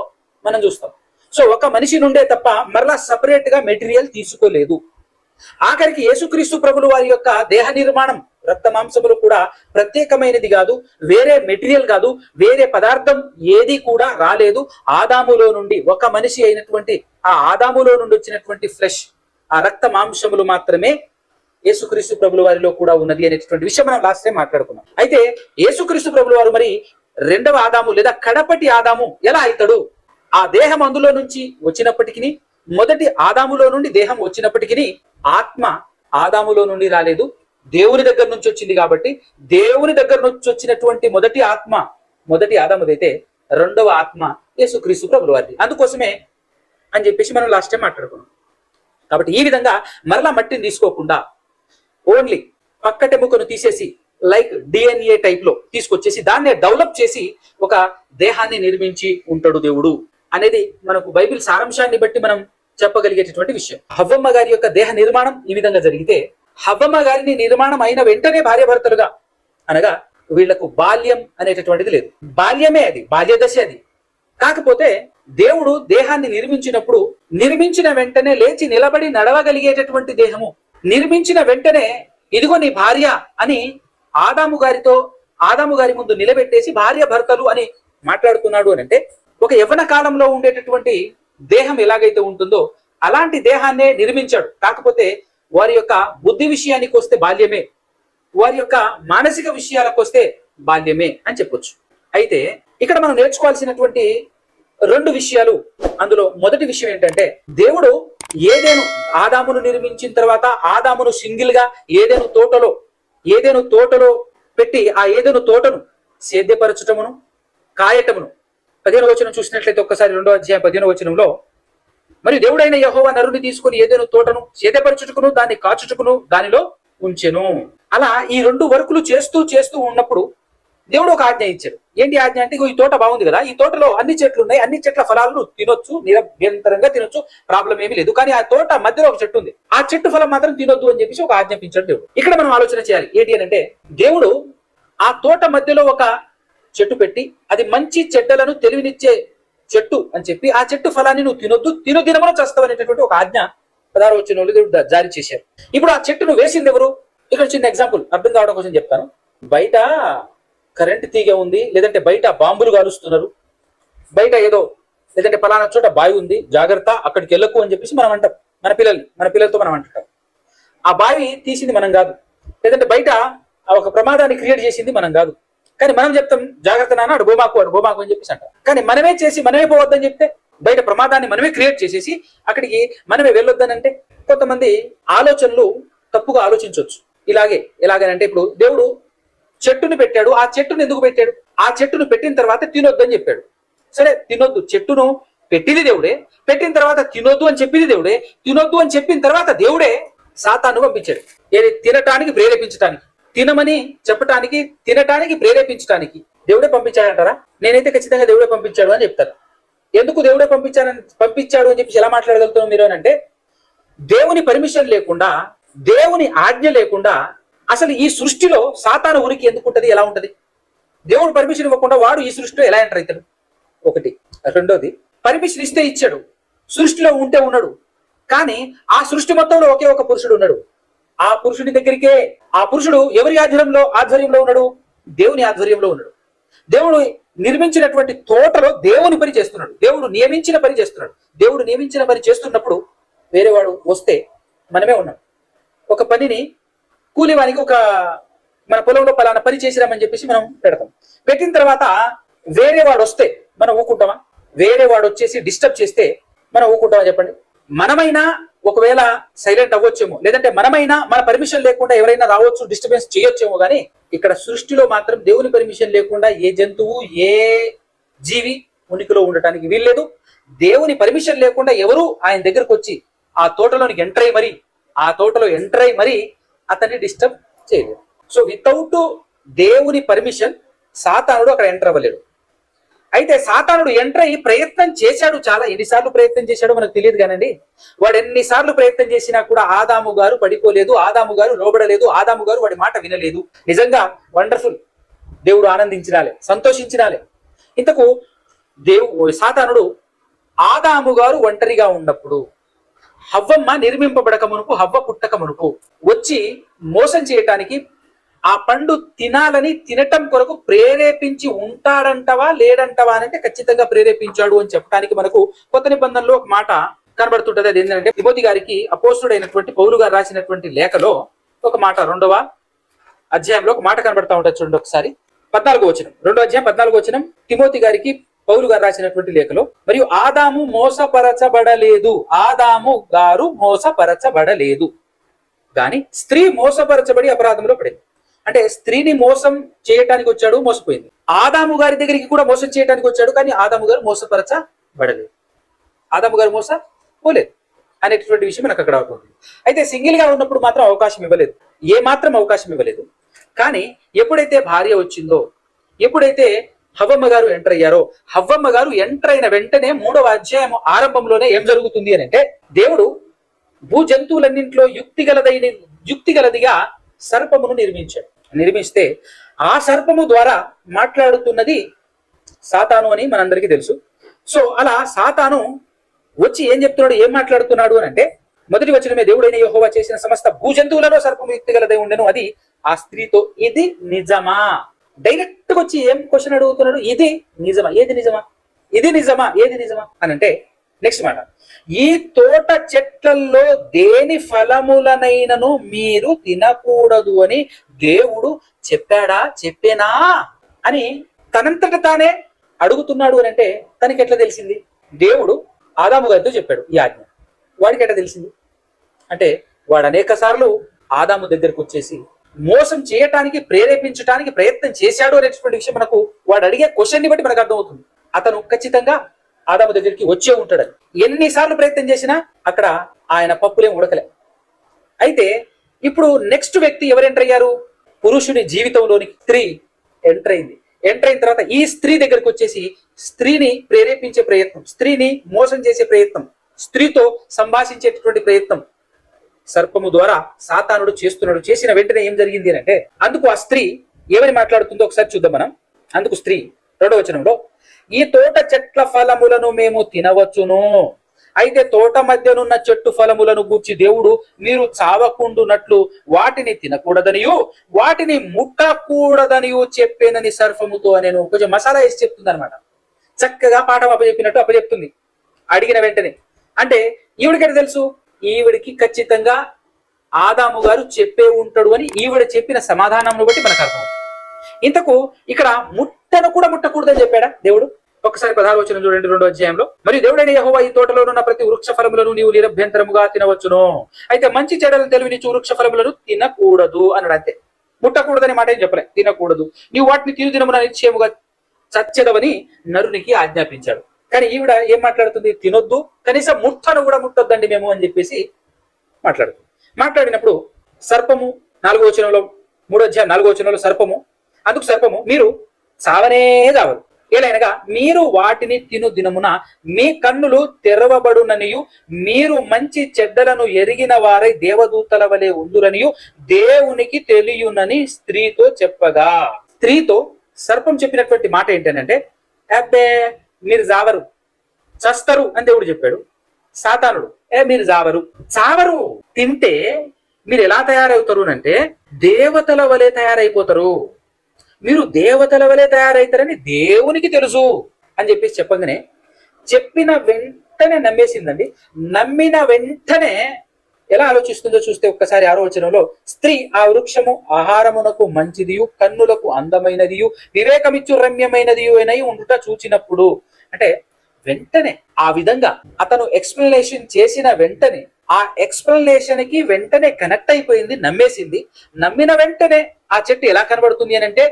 మనం చూస్తాం. సో ఒక మనిషి నుండే తప్ప మరలా సపరేట్ గా మెటీరియల్ తీసుకోలేదు. ఆఖరికి యేసుక్రీస్తు ప్రభులు వారి యొక్క దేహ నిర్మాణం, రక్త మాంసములు కూడా ప్రత్యేకమైనది కాదు, వేరే మెటీరియల్ కాదు, వేరే పదార్థం ఏది కూడా రాలేదు. ఆదాములో నుండి ఒక మనిషి అయినటువంటి ఆ ఆదాములో నుండి వచ్చినటువంటి ఫ్లెష్, ఆ రక్త మాంసములు మాత్రమే యేసుక్రీస్తు ప్రభుల వారిలో కూడా ఉన్నది అనేటువంటి విషయం మనం లాస్ట్ టైం మాట్లాడుకున్నాం. అయితే యేసుక్రీస్తు ప్రభుల వారు మరి రెండవ ఆదాము లేదా కడపటి ఆదాము ఎలా అవుతాడు? ఆ దేహం అందులో నుంచి వచ్చినప్పటికీ, మొదటి ఆదాములో నుండి దేహం వచ్చినప్పటికీ ఆత్మ ఆదాములో నుండి రాలేదు, దేవుని దగ్గర నుంచి వచ్చింది. కాబట్టి దేవుని దగ్గర నుంచి వచ్చినటువంటి మొదటి ఆత్మ మొదటి ఆదాముదైతే, రెండవ ఆత్మ యేసుక్రీస్తు ప్రభుల వారిది. అందుకోసమే అని చెప్పేసి మనం లాస్ట్ టైం మాట్లాడుకున్నాం. కాబట్టి ఈ విధంగా మరలా మట్టిని తీసుకోకుండా ఓన్లీ పక్కటెముకను తీసేసి లైక్ డిఎన్ఏ టైప్ లో తీసుకొచ్చేసి దాన్నే డెవలప్ చేసి ఒక దేహాన్ని నిర్మించి ఉంటాడు దేవుడు అనేది మనకు బైబిల్ సారాంశాన్ని బట్టి మనం చెప్పగలిగేటటువంటి విషయం. హవ్వమ్మ గారి యొక్క దేహ నిర్మాణం ఈ విధంగా జరిగితే, హవ్వమ్మ గారిని నిర్మాణం అయిన వెంటనే భార్యాభర్తలుగా, అనగా వీళ్లకు బాల్యం అనేటటువంటిది లేదు. బాల్యమే అది, బాల్యదశ అది. కాకపోతే దేవుడు దేహాన్ని నిర్మించినప్పుడు నిర్మించిన వెంటనే లేచి నిలబడి నడవగలిగేటటువంటి దేహము, నిర్మించిన వెంటనే ఇదిగో నీ భార్య అని ఆదాము గారి ముందు నిలబెట్టేసి భార్య భర్తలు అని మాట్లాడుతున్నాడు అని అంటే, ఒక యవ్వన కాలంలో ఉండేటటువంటి దేహం ఎలాగైతే ఉంటుందో అలాంటి దేహాన్నే నిర్మించాడు. కాకపోతే వారి యొక్క బుద్ధి విషయానికి వస్తే బాల్యమే, వారి యొక్క మానసిక విషయాలకు వస్తే బాల్యమే అని చెప్పొచ్చు. అయితే ఇక్కడ మనం నేర్చుకోవాల్సినటువంటి 2 విషయాలు, అందులో మొదటి విషయం ఏంటంటే, దేవుడు ఆదామును నిర్మించిన తర్వాత ఆదామును సింగిల్ గా ఏదెను తోటలో పెట్టి ఆ ఏదెను తోటను సేద్యపరచటమును కాయటమును 15వ వచనం చూసినట్లయితే ఒక్కసారి 2వ అధ్యాయం 15వ వచనంలో, మరియు దేవుడైన యెహోవా నరుని తీసుకుని ఏదెను తోటను సేద్యపరచుటకును దాన్ని కాచుటకును దానిలో ఉంచెను. అలా ఈ 2 వర్కులు చేస్తూ ఉన్నప్పుడు దేవుడు ఒక ఆజ్ఞ ఇచ్చాడు. ఏంటి ఆజ్ఞ అంటే, ఈ తోట బాగుంది కదా, ఈ తోటలో అన్ని చెట్లు ఉన్నాయి, అన్ని చెట్ల ఫలాలను తినొచ్చు, నిరభ్యంతరంగా తినొచ్చు, ప్రాబ్లం ఏమీ లేదు. కానీ ఆ తోట మధ్యలో ఒక చెట్టు ఉంది, ఆ చెట్టు ఫలం మాత్రం తినొద్దు అని చెప్పేసి ఒక ఆజ్ఞాపించాడు దేవుడు. ఇక్కడ మనం ఆలోచన చేయాలి ఏంటి అంటే, దేవుడు ఆ తోట మధ్యలో ఒక చెట్టు పెట్టి అది మంచి చెడ్డలను తెలివినిచ్చే చెట్టు అని చెప్పి ఆ చెట్టు ఫలాన్ని నువ్వు తినొద్దు, దినమున చస్తావు అనేటటువంటి ఒక ఆజ్ఞ 16వ వచనంలో దేవుడు జారీ చేశారు. ఇప్పుడు ఆ చెట్టును వేసింది ఎవరు? ఇక్కడ చిన్న ఎగ్జాంపుల్ అర్థం కావడం కోసం చెప్తాను. బయట కరెంట్ తీగ ఉంది, లేదంటే బయట బాంబులు కాలుస్తున్నారు, బయట ఏదో లేదంటే పలానా చోట బావి ఉంది, జాగ్రత్త అక్కడికి వెళ్ళకు అని చెప్పేసి మనం అంటాం. మన పిల్లలతో మనం అంటాం. ఆ బావి తీసింది మనం కాదు, లేదంటే బయట ఒక ప్రమాదాన్ని క్రియేట్ చేసింది మనం కాదు. కానీ మనం చెప్తాం, జాగ్రత్త నాన్న, అడు గోమాకు అని చెప్పేసి అంటాం. కానీ మనమే పోవద్దని చెప్తే, బయట ప్రమాదాన్ని మనమే క్రియేట్ చేసేసి అక్కడికి మనమే వెళ్ళొద్దనంటే, కొంతమంది ఆలోచనలు తప్పుగా ఆలోచించవచ్చు. ఎలాగనంటే, ఇప్పుడు దేవుడు చెట్టును పెట్టాడు, ఆ చెట్టును ఎందుకు పెట్టాడు? ఆ చెట్టును పెట్టిన తర్వాత తినొద్దు అని చెప్పాడు. సరే, తినొద్దు, చెట్టును పెట్టింది దేవుడే, పెట్టిన తర్వాత తినొద్దు అని చెప్పింది దేవుడే, తినొద్దు అని చెప్పిన తర్వాత దేవుడే సాతాను పంపించాడు. ఏది? తినటానికి ప్రేరేపించటానికి, తినమని చెప్పటానికి, తినటానికి ప్రేరేపించటానికి దేవుడే పంపించాడంటారా? నేనైతే ఖచ్చితంగా దేవుడే పంపించాడు అని చెప్తాను. ఎందుకు దేవుడే పంపించాడు అని చెప్పి ఎలా మాట్లాడగలుగుతున్నాం మీరు అని అంటే, దేవుని పర్మిషన్ లేకుండా, దేవుని ఆజ్ఞ లేకుండా అసలు ఈ సృష్టిలో సాతాను ఉనికి ఎందుకు ఉంటది? ఎలా ఉంటది? దేవుడు పర్మిషన్ ఇవ్వకుండా వాడు ఈ సృష్టిలో ఎలా ఎంటర్ అవుతాడు? ఒకటి. రెండోది, పర్మిషన్ ఇస్తే ఇచ్చాడు, సృష్టిలో ఉంటే ఉన్నాడు. కానీ ఆ సృష్టి మొత్తంలో ఒకే ఒక పురుషుడు ఉన్నాడు. ఆ పురుషుడి దగ్గరికే, ఆ పురుషుడు ఎవరి ఆధ్వర్యంలో ఉన్నాడు? దేవుని ఆధ్వర్యంలో ఉన్నాడు. దేవుడు నిర్మించినటువంటి తోటలో దేవుని పని చేస్తున్నాడు, దేవుడు నియమించిన పని చేస్తున్నాడు. దేవుడు నియమించిన పని చేస్తున్నప్పుడు వేరేవాడు వస్తే మనమే ఉన్నాం. ఒక పనిని కూలివానికి మన పొలంలో పలానా పని చేసిరామని చెప్పేసి మనం పెడతాం. పెట్టిన తర్వాత వేరే వాడు వస్తే మనం ఊకుంటామా? వేరే వాడు వచ్చేసి డిస్టర్బ్ చేస్తే మనం ఊకుంటామా చెప్పండి? మనమైనా ఒకవేళ సైలెంట్ అవ్వచ్చేమో, లేదంటే మనమైనా మన పర్మిషన్ లేకుండా ఎవరైనా రావచ్చు, డిస్టర్బెన్స్ చేయొచ్చేమో. కానీ ఇక్కడ సృష్టిలో మాత్రం దేవుని పర్మిషన్ లేకుండా ఏ జంతువు, ఏ జీవి ఉనికిలో ఉండటానికి వీల్లేదు. దేవుని పర్మిషన్ లేకుండా ఎవరు ఆయన దగ్గరకు వచ్చి ఆ తోటలోనికి ఎంటర్ అయి మరి అతన్ని డిస్టర్బ్ చేయలేదు. సో వితౌట్ దేవుని పర్మిషన్ సాతానుడు అక్కడ ఎంటర్ అవ్వలేడు. అయితే సాతానుడు ఎంటర్ అయ్యి ప్రయత్నం చేశాడు. ఎన్నిసార్లు ప్రయత్నం చేశాడో మనకు తెలియదు కానండి. వాడు ఎన్నిసార్లు ప్రయత్నం చేసినా కూడా ఆదాము గారు పడిపోలేదు, ఆదాము గారు లోబడలేదు, ఆదాము గారు వాడి మాట వినలేదు. నిజంగా వండర్ఫుల్. దేవుడు ఆనందించినాలే, సంతోషించినాలే. ఇంతకు సాతానుడు ఆదాము గారు ఒంటరిగా ఉన్నప్పుడు, హవ్వమ్మ నిర్మింపబడక మునుపు, హవ్వ పుట్టక మునుపు వచ్చి మోసం చేయటానికి, ఆ పండు తినటం కొరకు ప్రేరేపించి ఉంటాడంటవా లేడంటవా అంటే ఖచ్చితంగా ప్రేరేపించాడు అని చెప్పడానికి మనకు కొత్త నిబంధనలో ఒక మాట కనబడుతుంటది. అది ఏంటంటే, తిమోతి గారికి అపోస్తుడైనటువంటి పౌలు గారు రాసినటువంటి లేఖలో ఒక మాట, 2వ అధ్యాయంలో ఒక మాట కనబడతా ఉంటుంది. చూడండి ఒకసారి, 14వ వచనం, 2వ అధ్యాయం 14వ వచనం, తిమోతి గారికి పౌలు గారు రాసినటువంటి లేఖలో, మరియు ఆదాము గారు మోసపరచబడలేదు గాని స్త్రీ మోసపరచబడి అపరాధంలో పడింది. అంటే స్త్రీని మోసం చేయటానికి వచ్చాడు, మోసపోయింది. ఆదాము గారి దగ్గరికి కూడా మోసం చేయడానికి వచ్చాడు, కానీ ఆదాము గారు మోసపరచబడలేదు, ఆదాము గారు మోసపోలేదు అనేటటువంటి విషయం మనకు అక్కడ అవుతుంది. అయితే సింగిల్ గా ఉన్నప్పుడు మాత్రం అవకాశం ఇవ్వలేదు, ఏ మాత్రం అవకాశం ఇవ్వలేదు. కానీ ఎప్పుడైతే భార్య వచ్చిందో, ఎప్పుడైతే హవ్వమ్మ గారు ఎంటర్ అయ్యారో, హవ్వమ్మ గారు ఎంటర్ అయిన వెంటనే 3వ అధ్యాయం ఆరంభంలోనే ఏం జరుగుతుంది అని అంటే, దేవుడు భూ జంతువులన్నింటిలో యుక్తిగలదిగా సర్పమును నిర్మిస్తే ఆ సర్పము ద్వారా మాట్లాడుతున్నది సాతాను అని మనందరికీ తెలుసు. సో అలా సాతాను వచ్చి ఏం చెప్తున్నాడు, ఏం మాట్లాడుతున్నాడు అని అంటే, మొదటి వచనమే, దేవుడైన యెహోవా చేసిన సమస్త భూజంతువులలో సర్పము యుక్తిగలదై ఉండెను, అది ఆ స్త్రీతో ఇది నిజమా డైరెక్ట్ గా వచ్చి ఏం క్వశ్చన్ అడుగుతున్నాడు? ఇది నిజమా? ఏది నిజమా? ఇది నిజమా? ఏది నిజమా అని అంటే నెక్స్ట్ మాట, ఈ తోట చెట్లల్లో దేని ఫలములనైనను మీరు తినకూడదు అని దేవుడు చెప్పాడా, చెప్పేనా అని తనంతట తానే అడుగుతున్నాడు అని అంటే తనకి ఎట్లా తెలిసింది? దేవుడు ఆదాము గారితో చెప్పాడు ఈ ఆజ్ఞ. వాడికి ఎట్లా తెలిసింది అంటే వాడు అనేక సార్లు ఆదాము దగ్గరకు వచ్చేసి మోసం చేయటానికి ప్రేరేపించడానికి ప్రయత్నం చేశాడు అనేటువంటి విషయం మనకు వాడు అడిగే క్వశ్చన్ ని బట్టి మనకు అర్థమవుతుంది. అతను ఖచ్చితంగా ఆదాము దగ్గరికి వచ్చే ఉంటాడని. ఎన్నిసార్లు ప్రయత్నం చేసినా అక్కడ ఆయన పప్పులేం ఉడకలే. అయితే ఇప్పుడు నెక్స్ట్ వ్యక్తి ఎవరు ఎంటర్ అయ్యారు? పురుషుడి జీవితంలోనికి స్త్రీ ఎంటర్ అయింది. ఎంటర్ అయిన తర్వాత ఈ స్త్రీ దగ్గరికి వచ్చేసి స్త్రీని ప్రేరేపించే ప్రయత్నం, స్త్రీని మోసం చేసే ప్రయత్నం, స్త్రీతో సంభాషించేటటువంటి ప్రయత్నం సర్పము ద్వారా సాతానుడు చేస్తున్నాడు. చేసిన వెంటనే ఏం జరిగింది అని అంటే అందుకు ఆ స్త్రీ ఏమని మాట్లాడుతుందో ఒకసారి చూద్దాం మనం. అందుకు స్త్రీ 2వ వచనంలో, ఈ తోట చెట్ల ఫలములను మేము తినవచ్చును, అయితే తోట మధ్యనున్న చెట్టు ఫలములను గూర్చి దేవుడు మీరు చావకుండునట్లు వాటిని తినకూడదనియు వాటిని ముట్టకూడదనియు చెప్పేనని సర్పముతో. నేను కొంచెం మసాలా వేసి చెప్తుంది అనమాట. చక్కగా పాఠం అప్పచెప్పినట్టు అప్పచెప్తుంది అడిగిన వెంటనే. అంటే ఈవిడికి తెలుసు, ఈవిడికి ఖచ్చితంగా ఆదాము గారు చెప్పే ఉంటాడు అని ఈవిడ చెప్పిన సమాధానం బట్టి మనకు అర్థం. ఇంతకు ఇక్కడ ముట్టను కూడా ముట్టకూడదని చెప్పాడా దేవుడు? ఒకసారి 16వ వచనం చూడండి 2వ అధ్యాయంలో. మరియు దేవుడైన యెహోవా ఈ తోటలో ఉన్న ప్రతి వృక్ష ఫలములను నీవు నిరభ్యంతరముగా తినవచ్చును, అయితే మంచి చెడ్డలను తెలివినిచ్చు వృక్ష ఫలములను తినకూడదు అన్నాడు. అంతే, ముట్టకూడదని మాట ఏం చెప్పలే, తినకూడదు. నీవు వాటిని తినుదినమున నిశ్చయముగా చచ్చెదవని నరునికి ఆజ్ఞాపించాడు. కానీ ఈవిడ ఏం మాట్లాడుతుంది? తినొద్దు, కనీసం ముట్టను కూడా ముట్టొద్దండి మేము అని చెప్పేసి మాట్లాడుతుంది. మాట్లాడినప్పుడు సర్పము 4వ వచనంలో 3వ అధ్యాయం 4వ వచనంలో సర్పము, అందుకు సర్పము, మీరు చావనే చావరు, ఏలైనగా మీరు వాటిని తిను దినమున మీ కన్నులు తెరవబడుననియు మీరు మంచి చెడ్డలను ఎరిగిన వారై దేవదూతల వలె ఉందురనియు దేవునికి తెలియనని స్త్రీతో చెప్పగా. స్త్రీతో సర్పం చెప్పినటువంటి మాట ఏంటంటే, అబ్బే మీరు జావరు, చస్తారు అని దేవుడు చెప్పాడు. సాతానుడు, మీరు జావరు, చావరు, తింటే మీరు ఎలా తయారవుతారు అంటే దేవతల వలె తయారైపోతారు, మీరు దేవతల వలె తయారవుతారని దేవునికి తెలుసు అని చెప్పేసి చెప్పగానే చెప్పిన వెంటనే నమ్మేసిందండి. నమ్మిన వెంటనే ఎలా ఆలోచిస్తుందో చూస్తే ఒక్కసారి 6వ వచనంలో, స్త్రీ ఆ వృక్షము ఆహారమునకు మంచిదియు కన్నులకు అందమైనదియు వివేకమిచ్చు రమ్యమైనదియు అని ఉండుట చూచినప్పుడు, అంటే వెంటనే ఆ విధంగా అతను ఎక్స్ప్లెనేషన్ చేసిన వెంటనే ఆ ఎక్స్ప్లెనేషన్ కి వెంటనే కనెక్ట్ అయిపోయింది, నమ్మేసింది. నమ్మిన వెంటనే ఆ చెట్టు ఎలా కనబడుతుంది అని అంటే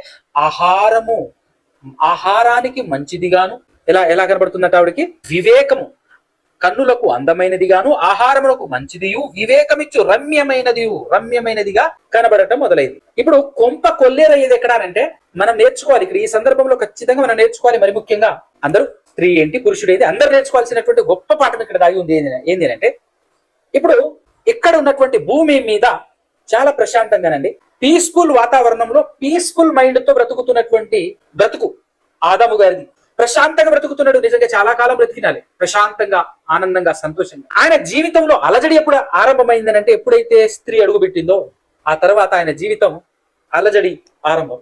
ఆహారానికి మంచిదిగాను, ఎలా కనబడుతుందట ఆవిడకి? వివేకము, కన్నులకు అందమైనదిగాను, ఆహారములకు మంచిదియు వివేకమిచ్చు రమ్యమైనదిగా కనబడటం మొదలైంది. ఇప్పుడు కొంప కొల్లేరయ్యేది ఎక్కడ అంటే మనం నేర్చుకోవాలి ఇక్కడ ఈ సందర్భంలో, ఖచ్చితంగా మనం నేర్చుకోవాలి. మరి ముఖ్యంగా అందరూ, స్త్రీ ఏంటి పురుషుడు ఏంటి, అందరూ నేర్చుకోవాల్సినటువంటి గొప్ప పాఠం ఇక్కడ దాగి ఉంది. ఏంటి అంటే ఇప్పుడు ఇక్కడ ఉన్నటువంటి భూమి మీద చాలా ప్రశాంతంగానండి పీస్ఫుల్ వాతావరణంలో పీస్ఫుల్ మైండ్ తో బ్రతుకుతున్నటువంటి బ్రతుకు ఆదాము గారిది. ప్రశాంతంగా బ్రతుకుతున్నాడు. నిజంగా చాలా కాలం బ్రతికినాలి ప్రశాంతంగా, ఆనందంగా, సంతోషంగా. ఆయన జీవితంలో అలజడి ఎప్పుడు ఆరంభమైందని అంటే ఎప్పుడైతే స్త్రీ అడుగుపెట్టిందో ఆ తర్వాత ఆయన జీవితం అలజడి ఆరంభం.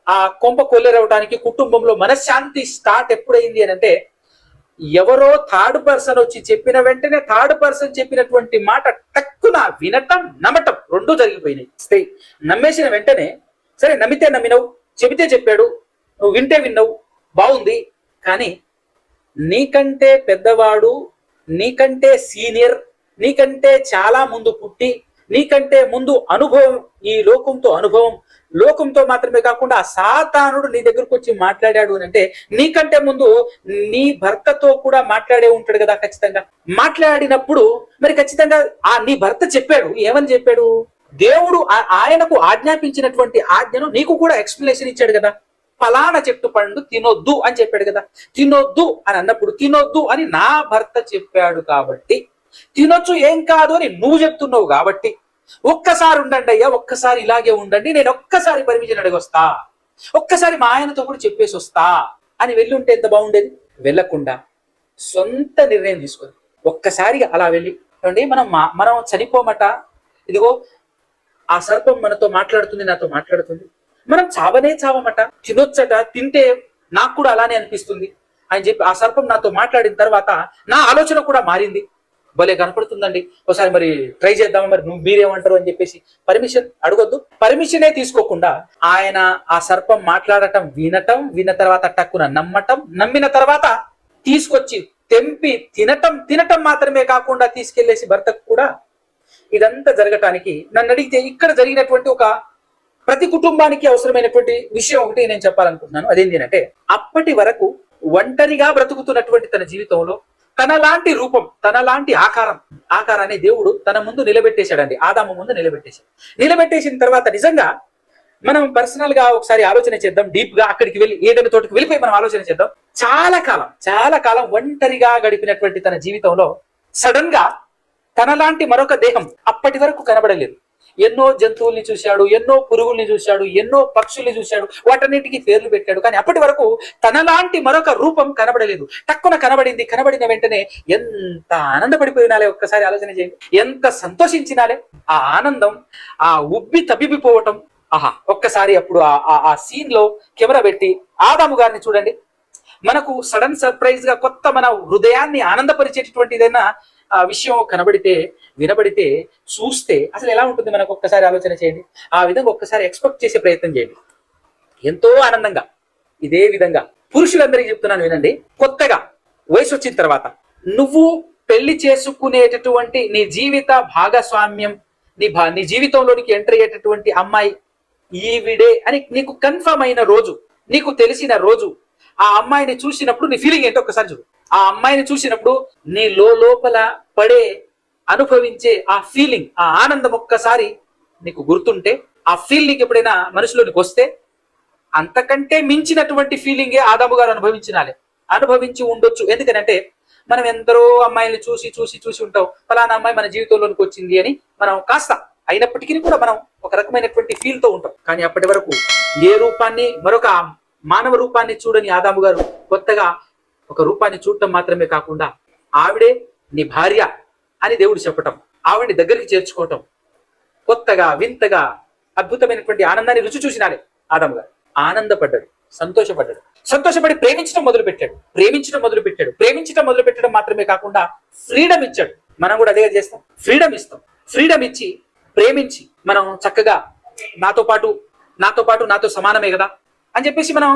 ఆ కొంప కొల్లేరవడానికి కుటుంబంలో మనశ్శాంతి స్టార్ట్ ఎప్పుడైంది అని అంటే ఎవరో థర్డ్ పర్సన్ వచ్చి చెప్పిన వెంటనే థర్డ్ పర్సన్ చెప్పినటువంటి మాట టక్కున వినటం, నమ్మటం రెండూ జరిగిపోయినాయి. స్త్రీ నమ్మేసిన వెంటనే, సరే నమ్మితే నమ్మినవు, చెబితే చెప్పాడు, నువ్వు వింటే విన్నావు, బాగుంది. కానీ నీకంటే పెద్దవాడు, నీకంటే సీనియర్, నీకంటే చాలా ముందు పుట్టి, నీకంటే ముందు అనుభవం, ఈ లోకంతో మాత్రమే కాకుండా ఆ సాతానుడు నీ దగ్గరకు వచ్చి మాట్లాడాడు అని అంటే నీకంటే ముందు నీ భర్తతో కూడా మాట్లాడే ఉంటాడు కదా. ఖచ్చితంగా మాట్లాడినప్పుడు మరి ఖచ్చితంగా నీ భర్త చెప్పాడు. ఏమని చెప్పాడు? దేవుడు ఆయనకు ఆజ్ఞాపించినటువంటి ఆజ్ఞను నీకు కూడా ఎక్స్ప్లెనేషన్ ఇచ్చాడు కదా. ఫలానా చెట్టు పండు తినొద్దు అని చెప్పాడు కదా. తినొద్దు అని అన్నప్పుడు తినొద్దు అని నా భర్త చెప్పాడు కాబట్టి, తినొచ్చు ఏం కాదు అని నువ్వు చెప్తున్నావు కాబట్టి, ఒక్కసారి ఉండండి అయ్యా, ఒక్కసారి ఇలాగే ఉండండి, నేను ఒక్కసారి పర్మిషన్ అడిగి వస్తా, ఒక్కసారి మా ఆయనతో కూడా చెప్పేసి వస్తా అని వెళ్ళి ఉంటే ఎంత బాగుండేది. వెళ్ళకుండా సొంత నిర్ణయం తీసుకొని ఒక్కసారిగా అలా వెళ్ళి, ఏమండి మనం చనిపోమట, ఇదిగో ఆ సర్పం మనతో మాట్లాడుతుంది, నాతో మాట్లాడుతుంది, మనం చావనే చావమట, తినొచ్చట, తింటే నాకు కూడా అలానే అనిపిస్తుంది అని చెప్పి ఆ సర్పం నాతో మాట్లాడిన తర్వాత నా ఆలోచన కూడా మారింది. భలే కనపడుతుందండి, ఒకసారి మరి ట్రై చేద్దామా, మరి మీరేమంటారు అని చెప్పేసి పర్మిషన్ అడగొద్దు. పర్మిషనే తీసుకోకుండా ఆయన ఆ సర్పం మాట్లాడటం వినటం, విన్న తర్వాత టక్కున నమ్మటం, నమ్మిన తర్వాత తీసుకొచ్చి తెంపి తినటం మాత్రమే కాకుండా తీసుకెళ్లేసి భర్తకు కూడా. ఇదంతా జరగటానికి నన్ను అడిగితే ఇక్కడ జరిగినటువంటి ఒక ప్రతి కుటుంబానికి అవసరమైనటువంటి విషయం ఒకటి నేను చెప్పాలనుకుంటున్నాను. అదేంటి అంటే, అప్పటి వరకు ఒంటరిగా బ్రతుకుతున్నటువంటి తన జీవితంలో తనలాంటి రూపం, తనలాంటి ఆకారాన్ని దేవుడు తన ముందు నిలబెట్టేశాడండి. ఆదాము ముందు నిలబెట్టేసిన తర్వాత నిజంగా మనం పర్సనల్ గా ఒకసారి ఆలోచన చేద్దాం, డీప్ గా అక్కడికి వెళ్ళి ఏదైనా తోటికి వెళ్ళిపోయి మనం ఆలోచన చేద్దాం. చాలా కాలం ఒంటరిగా గడిపినటువంటి తన జీవితంలో సడన్ గా తనలాంటి మరొక దేహం అప్పటి వరకు కనబడలేదు. ఎన్నో జంతువుల్ని చూశాడు, ఎన్నో పురుగుల్ని చూశాడు, ఎన్నో పక్షుల్ని చూశాడు, వాటన్నిటికీ పేర్లు పెట్టాడు. కానీ అప్పటి వరకు తనలాంటి మరొక రూపం కనబడలేదు. తక్కువ కనబడిన వెంటనే ఎంత ఆనందపడిపోయినాలే, ఒక్కసారి ఆలోచన చేయండి. ఎంత సంతోషించినాలే. ఆ ఆనందం, ఆ ఉబ్బి తబ్బిపోవటం, ఆహా ఒక్కసారి అప్పుడు ఆ సీన్ లో కెమెరా పెట్టి ఆదాము గారిని చూడండి. మనకు సడన్ సర్ప్రైజ్ గా కొత్త మన హృదయాన్ని ఆనందపరిచేటటువంటి ఏదైనా విషయం కనబడితే, వినబడితే, చూస్తే అసలు ఎలా ఉంటుంది మనకు ఒక్కసారి ఆలోచన చేయండి. ఆ విధంగా ఒక్కసారి ఎక్స్పెక్ట్ చేసే ప్రయత్నం చేయండి. ఎంతో ఆనందంగా. ఇదే విధంగా పురుషులందరికీ చెప్తున్నాను వినండి. కొత్తగా వయసు వచ్చిన తర్వాత నువ్వు పెళ్లి చేసుకునేటటువంటి నీ జీవిత భాగస్వామ్యం, నీ జీవితంలోనికి ఎంటర్ అయ్యేటటువంటి అమ్మాయి ఈవిడే అని నీకు కన్ఫర్మ్ అయిన రోజు, నీకు తెలిసిన రోజు, ఆ అమ్మాయిని చూసినప్పుడు నీ ఫీలింగ్ ఏంటో ఒక్కసారి చూడు. ఆ అమ్మాయిని చూసినప్పుడు నీ లోపల అనుభవించే ఆ ఫీలింగ్, ఆ ఆనందం ఒక్కసారి నీకు గుర్తుంటే, ఆ ఫీలింగ్ ఎప్పుడైనా మనసులోనికి వస్తే, అంతకంటే మించినటువంటి ఫీలింగే ఆదాము గారు అనుభవించి ఉండొచ్చు. ఎందుకంటే మనం ఎందరో అమ్మాయిని చూసి ఉంటాం, ఫలానా అమ్మాయి మన జీవితంలోనికి వచ్చింది అని మనం కాస్త అయినప్పటికీ కూడా మనం ఒక రకమైనటువంటి ఫీల్ తో ఉంటాం. కానీ అప్పటి వరకు ఏ రూపాన్ని, మరొక మానవ రూపాన్ని చూడని ఆదాము గారు కొత్తగా ఒక రూపాన్ని చూడటం మాత్రమే కాకుండా ఆవిడే నీ భార్య అని దేవుడు చెప్పటం, ఆవిడ్ని దగ్గరికి చేర్చుకోవటం, కొత్తగా వింతగా అద్భుతమైనటువంటి ఆనందాన్ని రుచి చూసినాడే ఆదాము గారు. ఆనందపడ్డాడు, సంతోషపడి ప్రేమించడం మొదలు పెట్టడం మాత్రమే కాకుండా ఫ్రీడమ్ ఇచ్చాడు. మనం కూడా అదే చేస్తాం, ఫ్రీడమ్ ఇచ్చి ప్రేమించి మనం చక్కగా నాతో సమానమే కదా అని చెప్పేసి మనం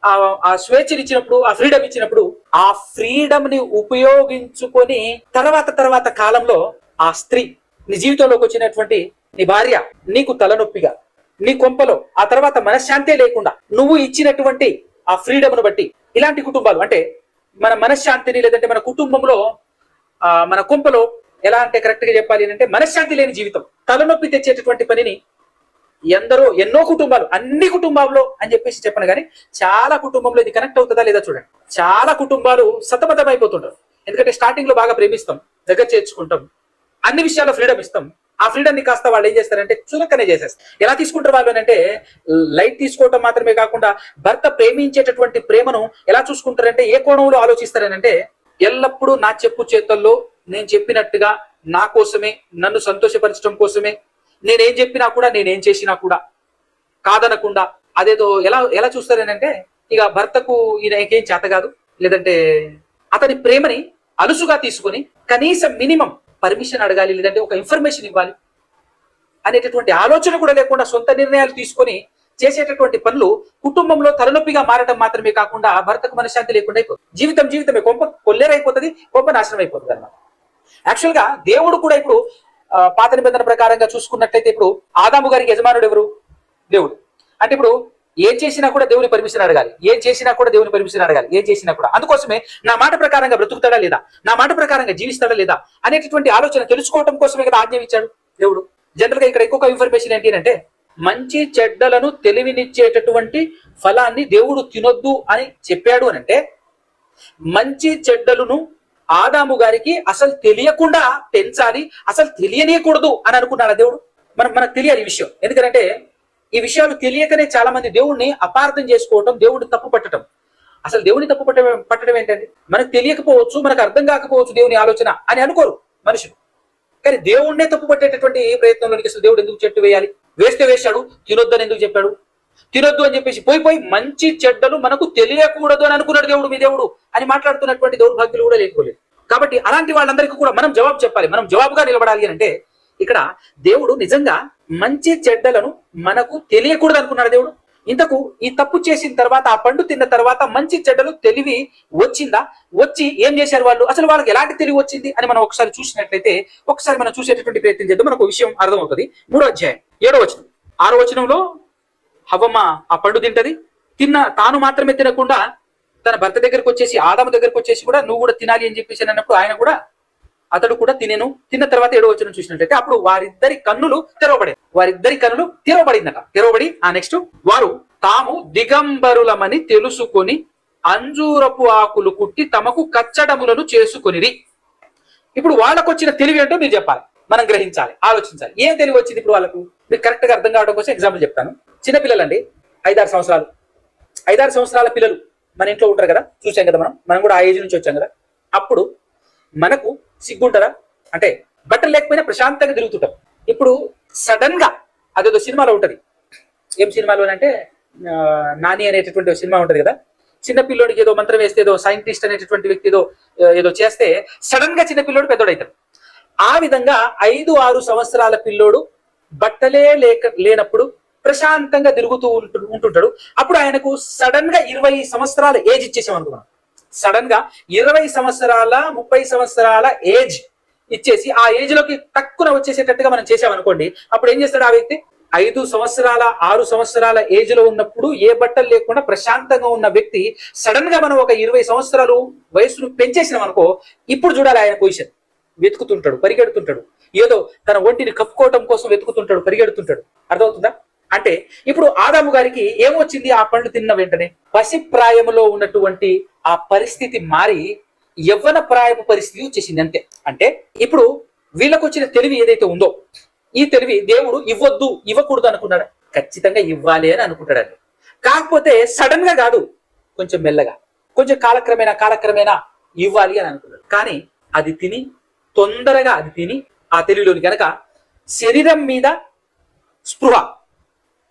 ఆ స్వేచ్ఛనిచ్చినప్పుడు, ఆ ఫ్రీడమ్ ఇచ్చినప్పుడు, ఆ ఫ్రీడమ్ ని ఉపయోగించుకొని తర్వాత కాలంలో ఆ స్త్రీ నీ జీవితంలోకి వచ్చినటువంటి నీ భార్య నీకు తలనొప్పిగా, నీ కొంపలో ఆ తర్వాత మనశ్శాంతే లేకుండా నువ్వు ఇచ్చినటువంటి ఆ ఫ్రీడమ్ ను బట్టి ఇలాంటి కుటుంబాలు, అంటే మన మనశ్శాంతిని, లేదంటే మన కుటుంబంలో మన కొంపలో ఎలా అంటే కరెక్ట్ గా చెప్పాలి అంటే మనశ్శాంతి లేని జీవితం, తలనొప్పి తెచ్చేటటువంటి పనిని ఎన్నో కుటుంబాలు, అన్ని కుటుంబాల్లో అని చెప్పేసి చెప్పను కానీ చాలా కుటుంబంలో ఇది కనెక్ట్ అవుతుందా లేదా చూడండి. చాలా కుటుంబాలు సతమతం అయిపోతుంటారు. ఎందుకంటే స్టార్టింగ్ లో బాగా ప్రేమిస్తాం, దగ్గర చేర్చుకుంటాం, అన్ని విషయాల్లో ఫ్రీడమ్ ఇస్తాం. ఆ ఫ్రీడమ్ ని కాస్త వాళ్ళు ఏం చేస్తారంటే చులకనే చేసేస్తారు. ఎలా తీసుకుంటారు వాళ్ళు అంటే లైట్ తీసుకోవటం మాత్రమే కాకుండా భర్త ప్రేమించేటటువంటి ప్రేమను ఎలా చూసుకుంటారంటే ఏ కోణంలో ఆలోచిస్తారనంటే, ఎల్లప్పుడూ నా చెప్పు చేతల్లో నేను చెప్పినట్టుగా నా కోసమే, నన్ను సంతోషపరచడం కోసమే, నేనేం చెప్పినా కూడా, నేనేం చేసినా కూడా కాదనకుండా, అదేదో ఎలా చూస్తారనంటే ఇక భర్తకు ఈయనకేం చేత కాదు, లేదంటే అతని ప్రేమని అలుసుగా తీసుకొని కనీసం మినిమం పర్మిషన్ అడగాలి, లేదంటే ఒక ఇన్ఫర్మేషన్ ఇవ్వాలి అనేటటువంటి ఆలోచన కూడా లేకుండా సొంత నిర్ణయాలు తీసుకొని చేసేటటువంటి పనులు కుటుంబంలో తలనొప్పిగా మారడం మాత్రమే కాకుండా భర్తకు మనశ్శాంతి లేకుండా అయిపోతుంది. జీవితమే కొల్లేరైపోతుంది, కొంప నాశనం అయిపోతుంది అన్నమాట. యాక్చువల్ గా దేవుడు కూడా ఇప్పుడు పాత నిబంధన ప్రకారంగా చూసుకున్నట్లయితే ఇప్పుడు ఆదాము గారికి యజమానుడు ఎవరు? దేవుడు. అంటే ఇప్పుడు ఏం చేసినా కూడా దేవుని పర్మిషన్ అడగాలి, ఏం చేసినా కూడా. అందుకోసమే నా మాట ప్రకారంగా బ్రతుకుతాడా లేదా, నా మాట ప్రకారంగా జీవిస్తాడా లేదా అనేటటువంటి ఆలోచన తెలుసుకోవటం కోసమే కదా ఆజ్ఞ ఇచ్చాడు దేవుడు. జనరల్ గా ఇక్కడ ఇంకొక ఇన్ఫర్మేషన్ ఏంటి అంటే, మంచి చెడ్డలను తెలివినిచ్చేటటువంటి ఫలాన్ని దేవుడు తినొద్దు అని చెప్పాడు అని అంటే, మంచి చెడ్డలను ఆదాము గారికి అసలు తెలియకుండా పెంచాలి, అసలు తెలియనీయకూడదు అని అనుకున్నాడు దేవుడు. మనకు తెలియాలి ఈ విషయం. ఎందుకంటే ఈ విషయాలు తెలియకనే చాలా మంది దేవుణ్ణి అపార్థం చేసుకోవటం, దేవుడిని తప్పు పట్టడం. అసలు దేవుని తప్పు పట్టడం ఏంటంటే, మనకు తెలియకపోవచ్చు, మనకు అర్థం కాకపోవచ్చు దేవుని ఆలోచన అని అనుకోరు మనుషులు. కానీ దేవుణ్ణే తప్పు పట్టేటటువంటి ప్రయత్నంలోనికి అసలు దేవుడు ఎందుకు చెట్టు వేయాలి? వేస్తే వేశాడు, తినొద్దని ఎందుకు చెప్పాడు? తినొద్దు అని చెప్పేసి పోయి మంచి చెడ్డలు మనకు తెలియకూడదు అని అనుకున్నాడు దేవుడు, మీ దేవుడు అని మాట్లాడుతున్నటువంటి దౌర్భాగ్యులు కూడా లేకపోలేదు. కాబట్టి అలాంటి వాళ్ళందరికీ కూడా మనం జవాబు చెప్పాలి, మనం జవాబుగా నిలబడాలి అంటే ఇక్కడ దేవుడు నిజంగా మంచి చెడ్డలను మనకు తెలియకూడదు అనుకున్నాడు దేవుడు. ఇంతకు ఈ తప్పు చేసిన తర్వాత, ఆ పండు తిన్న తర్వాత మంచి చెడ్డలు తెలివి వచ్చిందా? వచ్చి ఏం చేశారు వాళ్ళు? అసలు వాళ్ళకి ఎలాంటి తెలివి వచ్చింది అని మనం ఒకసారి చూసినట్లయితే, ఒకసారి మనం చూసేటటువంటి ప్రయత్నం చేద్దాం, మనకు విషయం అర్థమవుతుంది. 3వ అధ్యాయం 7వ వచనం. 6వ వచనంలో హవ్వమ్మ ఆ పండు తింటది. తాను మాత్రమే తినకుండా తన భర్త దగ్గరకు వచ్చేసి, ఆదాము దగ్గరకు వచ్చేసి కూడా నువ్వు కూడా తినాలి అని చెప్పేసి అన్నప్పుడు అతడు కూడా తిన్న తర్వాత 7వ వచనం చూసినట్లయితే అప్పుడు వారిద్దరి కన్నులు తెరవబడిందట. తెరవబడి నెక్స్ట్ వారు తాము దిగంబరులమని తెలుసుకొని అంజూరపు ఆకులు కుట్టి తమకు కచ్చడములను చేసుకొనిరి. ఇప్పుడు వాళ్ళకు వచ్చిన తెలివి ఏంటో మీరు చెప్పాలి, మనం గ్రహించాలి, ఆలోచించాలి. ఏం తెలివి వచ్చింది ఇప్పుడు వాళ్ళకు? మీకు కరెక్ట్ గా అర్థం కావడం కోసం ఎగ్జాంపుల్ చెప్తాను. చిన్నపిల్లలండి, 5-6 సంవత్సరాలు, 5-6 సంవత్సరాల పిల్లలు మన ఇంట్లో ఉంటారు కదా, చూసాం కదా, మనం కూడా ఆ ఏజ్ నుంచి వచ్చాం కదా. అప్పుడు మనకు సిగ్గుంటారా? అంటే బట్టలు లేకపోయినా ప్రశాంతంగా తిరుగుతుంటాం. ఇప్పుడు సడన్ గా అదేదో సినిమాలో ఉంటది, ఏం సినిమాలో అంటే నాని అనేటటువంటి సినిమా ఉంటది కదా, చిన్న పిల్లోడికి ఏదో మంత్రం వేస్తే, ఏదో సైంటిస్ట్ అనేటటువంటి వ్యక్తి ఏదో చేస్తే సడన్ గా చిన్న పిల్లోడు పెద్దోడైతాడు. ఆ విధంగా 5-6 సంవత్సరాల పిల్లోడు బట్టలే లేనప్పుడు ప్రశాంతంగా తిరుగుతూ ఉంటుంటాడు. అప్పుడు ఆయనకు సడన్ గా 20 సంవత్సరాల ఏజ్ ఇచ్చేసాం అనుకున్నాం. సడన్ గా 20 సంవత్సరాల 30 సంవత్సరాల ఏజ్ ఇచ్చేసి ఆ ఏజ్ లోకి తక్కువ వచ్చేసేటట్టుగా మనం చేసామనుకోండి, అప్పుడు ఏం చేస్తాడు ఆ వ్యక్తి? 5 సంవత్సరాల 6 సంవత్సరాల ఏజ్ లో ఉన్నప్పుడు ఏ బట్టలు లేకుండా ప్రశాంతంగా ఉన్న వ్యక్తి సడన్ గా మనం ఒక 20 సంవత్సరాలు వయసును పెంచేసినాం అనుకో, ఇప్పుడు చూడాలి ఆయన పొజిషన్. వెతుకుతుంటాడు, పరిగెడుతుంటాడు, ఏదో తన ఒంటిని కప్పుకోవటం కోసం వెతుకుతుంటాడు, పరిగెడుతుంటాడు. అర్థమవుతుందా? అంటే ఇప్పుడు ఆదాము గారికి ఏమొచ్చింది? ఆ పండు తిన్న వెంటనే పసిప్రాయములో ఉన్నటువంటి ఆ పరిస్థితి మారి యవ్వన ప్రాయపు పరిస్థితి వచ్చేసింది అంతే. అంటే ఇప్పుడు వీళ్ళకు వచ్చిన తెలివి ఏదైతే ఉందో, ఈ తెలివి దేవుడు ఇవ్వకూడదు అనుకున్నాడు, ఖచ్చితంగా ఇవ్వాలి అని అనుకుంటాడు. కాకపోతే సడన్ గా కాదు, కొంచెం మెల్లగా, కొంచెం కాలక్రమేణా ఇవ్వాలి అని అనుకున్నాడు. కానీ అది తిని తొందరగా ఆ తెలివిలోని గనక శరీరం మీద స్పృహ,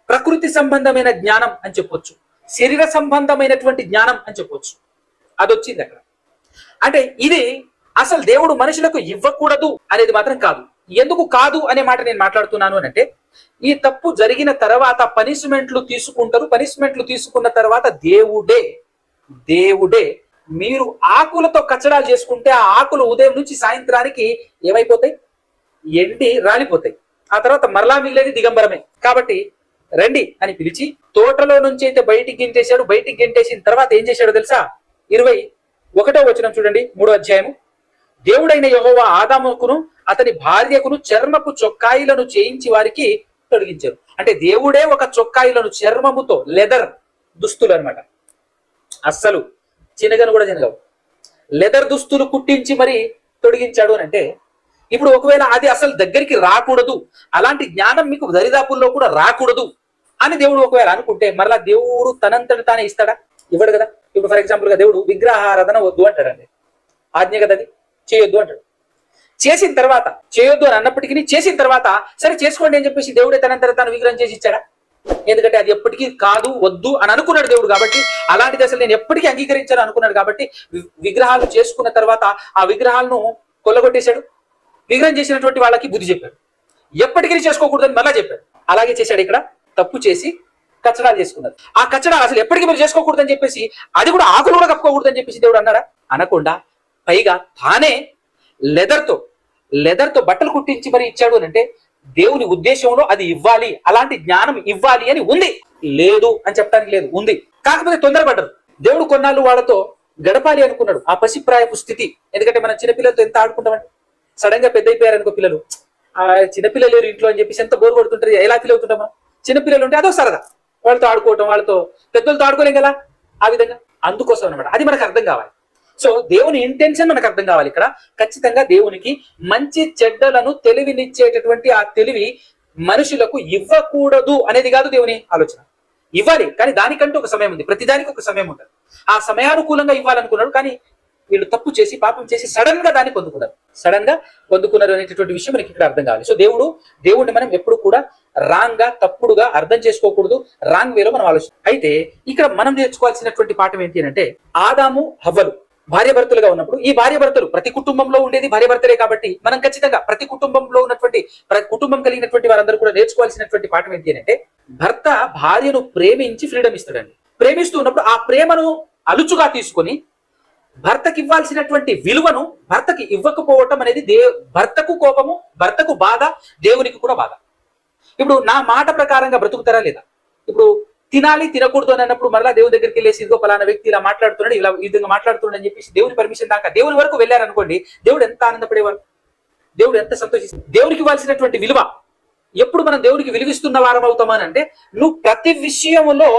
ప్రకృతి సంబంధమైన జ్ఞానం అని చెప్పొచ్చు, శరీర సంబంధమైనటువంటి జ్ఞానం అని చెప్పొచ్చు, అది వచ్చింది అక్కడ. అంటే ఇది అసలు దేవుడు మనుషులకు ఇవ్వకూడదు అనేది మాత్రం కాదు. ఎందుకు కాదు అనే మాట నేను మాట్లాడుతున్నాను అని అంటే, ఈ తప్పు జరిగిన తర్వాత పనిష్మెంట్లు తీసుకుంటారు. పనిష్మెంట్లు తీసుకున్న తర్వాత దేవుడే మీరు ఆకులతో కచ్చడాలు చేసుకుంటే ఆ ఆకులు ఉదయం నుంచి సాయంత్రానికి ఏమైపోతాయి? ఎండి రాలిపోతాయి. ఆ తర్వాత మరలా మిగిలేది దిగంబరమే. కాబట్టి రండి అని పిలిచి తోటలో నుంచి అయితే బయటికి గెంటేశాడు. బయటికి గెంటేసిన తర్వాత ఏం చేశాడో తెలుసా? 21వ వచనం చూడండి, 3వ అధ్యాయము. దేవుడైన యెహోవా ఆదాముకును అతని భార్యకును చర్మపు చొక్కాయిలను చేయించి వారికి తొడిగించారు. అంటే దేవుడే ఒక చొక్కాయిలను చర్మముతో, లెదర్ దుస్తులు అనమాట, అస్సలు చినగను కూడా చినగవు, లెదర్ దుస్తులు కుట్టించి మరి తొడిగించాడు అని అంటే, ఇప్పుడు ఒకవేళ అది అసలు దగ్గరికి రాకూడదు, అలాంటి జ్ఞానం మీకు దరిదాపుల్లో కూడా రాకూడదు అని దేవుడు ఒకవేళ అనుకుంటే, మరలా దేవుడు తనంతటి తానే ఇస్తాడా? ఇవ్వడు కదా. ఇప్పుడు ఫర్ ఎగ్జాంపుల్ గా దేవుడు విగ్రహారాధన వద్దు అంటాడండి, ఆజ్ఞ కదా, అది చేయొద్దు అంటాడు. చేసిన తర్వాత చేయొద్దు అని అన్నప్పటికీ చేసిన తర్వాత సరే చేసుకోండి అని చెప్పేసి దేవుడే తనంతట తాను విగ్రహం చేసి ఇచ్చాడా? ఎందుకంటే అది ఎప్పటికీ కాదు, వద్దు అని అనుకున్నాడు దేవుడు. కాబట్టి అలాంటిది అసలు నేను ఎప్పటికీ అంగీకరించాను అనుకున్నాడు. కాబట్టి విగ్రహాలు చేసుకున్న తర్వాత ఆ విగ్రహాలను కొల్లగొట్టేశాడు. విగ్రహం చేసినటువంటి వాళ్ళకి బుద్ధి చెప్పాడు, ఎప్పటికీ చేసుకోకూడదని మళ్ళా చెప్పాడు. అలాగే చేశాడు. ఇక్కడ తప్పు చేసి కచ్చడాలు చేసుకున్నారు. ఆ కచ్చడాలు అసలు ఎప్పటికీ మీరు చేసుకోకూడదని చెప్పేసి, అది కూడా ఆకులు కూడా కప్పుకోకూడదని చెప్పేసి దేవుడు అన్నాడా? అనకుండా పైగా తానే లెదర్తో బట్టలు కుట్టించి మరి ఇచ్చాడు అని అంటే, దేవుని ఉద్దేశంలో అది ఇవ్వాలి, అలాంటి జ్ఞానం ఇవ్వాలి అని ఉంది. లేదు అని చెప్పడానికి లేదు, ఉంది. కాకపోతే తొందరపడ్డారు. దేవుడు కొన్నాళ్ళు వాళ్ళతో గడపాలి అనుకున్నాడు ఆ పసిప్రాయపు స్థితి. ఎందుకంటే మనం చిన్నపిల్లలతో ఎంత ఆడుకుంటామండి. సడన్ గా పెద్ద అయిపోయారు అనుకో పిల్లలు, ఆ చిన్నపిల్లలు లేరు ఇంట్లో అని చెప్పేసి ఎంత బోర్ కొడుతుంటారు. ఎలా ఫీల్ అవుతుంటామా? చిన్నపిల్లలు ఉంటే అదో సరదా, వాళ్ళతో ఆడుకోవటం, వాళ్ళతో పెద్దలతో ఆడుకోలేం కదా, ఆ విధంగా. అందుకోసం అనమాట, అది మనకు అర్థం కావాలి. సో దేవుని ఇంటెన్షన్ మనకు అర్థం కావాలి. ఇక్కడ ఖచ్చితంగా దేవునికి మంచి చెడ్డలను తెలివినిచ్చేటటువంటి ఆ తెలివి మనుషులకు ఇవ్వకూడదు అనేది కాదు దేవుని ఆలోచన. ఇవ్వాలి, కానీ దానికంటూ ఒక సమయం ఉంది. ప్రతిదానికి ఒక సమయం ఉంటుంది. ఆ సమయానుకూలంగా ఇవ్వాలనుకున్నాడు, కానీ వీళ్ళు తప్పు చేసి పాపం చేసి సడన్ గా దాన్ని పొందుకున్నారు అనేటటువంటి విషయం మనకి ఇక్కడ అర్థం కావాలి. సో దేవుడిని మనం ఎప్పుడు కూడా రాంగ్ గా తప్పుడుగా అర్థం చేసుకోకూడదు, రాంగ్ వేలో మనం ఆలోచన. అయితే ఇక్కడ మనం నేర్చుకోవాల్సినటువంటి పాఠం ఏంటి అంటే, ఆదాము హవ్వలు భార్యాభర్తలుగా ఉన్నప్పుడు, ఈ భార్యాభర్తలు ప్రతి కుటుంబంలో ఉండేది భార్యాభర్తలే కాబట్టి మనం ఖచ్చితంగా ప్రతి కుటుంబం కలిగినటువంటి వారందరూ కూడా నేర్చుకోవాల్సినటువంటి పాఠం ఏంటి అంటే, భర్త భార్యను ప్రేమించి ఫ్రీడమ్ ఇస్తాడండి. ప్రేమిస్తూ ఉన్నప్పుడు ఆ ప్రేమను అలుచుగా తీసుకొని భర్తకి ఇవ్వాల్సినటువంటి విలువను భర్తకి ఇవ్వకపోవటం అనేది భర్తకు కోపము, భర్తకు బాధ, దేవునికి కూడా బాధ. ఇప్పుడు నా మాట ప్రకారంగా బ్రతుకుతారా లేదా? ఇప్పుడు తినాలి తినకూడదు అని అన్నప్పుడు మరలా దేవుని దగ్గరికి వెళ్ళేసి ఇదిగో పలానా వ్యక్తి ఇలా మాట్లాడుతున్నాడు, ఇలా ఈ విధంగా మాట్లాడుతున్నాడు అని చెప్పేసి దేవుని పర్మిషన్ దాకా దేవుని వరకు వెళ్ళారనుకోండి, దేవుడు ఎంత ఆనందపడేవాడు, దేవుడు ఎంత సంతోషిస్తాడు. దేవునికి ఇవ్వాల్సినటువంటి విలువ ఎప్పుడు మనం దేవుడికి విలువిస్తున్న వారం అవుతామని అంటే, నువ్వు ప్రతి విషయంలో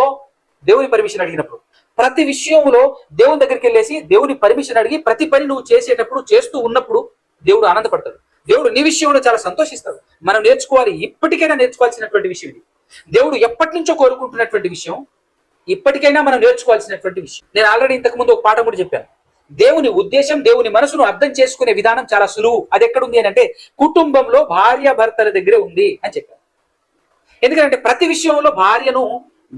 దేవుని పర్మిషన్ అడిగినప్పుడు, ప్రతి విషయంలో దేవుని దగ్గరికి వెళ్ళేసి దేవుని పర్మిషన్ అడిగి ప్రతి పని నువ్వు చేసేటప్పుడు చేస్తూ ఉన్నప్పుడు దేవుడు ఆనందపడతాడు. దేవుడు నీ విషయంలో చాలా సంతోషిస్తాడు. మనం నేర్చుకోవాలి, ఇప్పటికైనా నేర్చుకోవాల్సినటువంటి విషయం ఇది. దేవుడు ఎప్పటి నుంచో కోరుకుంటున్నటువంటి విషయం, ఇప్పటికైనా మనం నేర్చుకోవాల్సినటువంటి విషయం. నేను ఆల్రెడీ ఇంతకు ముందు ఒక పాఠం కూడా చెప్పాను. దేవుని ఉద్దేశం, దేవుని మనసును అర్థం చేసుకునే విధానం చాలా సులువు. అది ఎక్కడుంది అని అంటే, కుటుంబంలో భార్య భర్తల దగ్గరే ఉంది అని చెప్పాను. ఎందుకంటే ప్రతి విషయంలో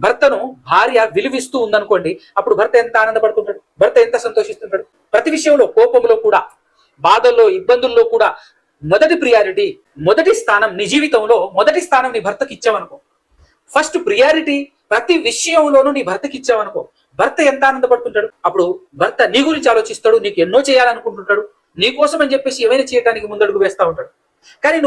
భర్తను భార్య విలువిస్తూ ఉందనుకోండి, అప్పుడు భర్త ఎంత ఆనందపడుతుంటాడు, భర్త ఎంత సంతోషిస్తుంటాడు. ప్రతి విషయంలో, కోపంలో కూడా, బాధల్లో, ఇబ్బందుల్లో కూడా మొదటి ప్రియారిటీ, మొదటి స్థానం నీ జీవితంలో మొదటి స్థానం నీ భర్తకి ఇచ్చావనుకో, ఫస్ట్ ప్రియారిటీ ప్రతి విషయంలోనూ నీ భర్తకి ఇచ్చావనుకో, భర్త ఎంత ఆనందపడుతుంటాడు. అప్పుడు భర్త నీ గురించి ఆలోచిస్తాడు, నీకు ఎన్నో చేయాలనుకుంటుంటాడు, నీ కోసం అని చెప్పేసి ఏమైనా చేయడానికి ముందడుగు వేస్తా ఉంటాడు. కానీ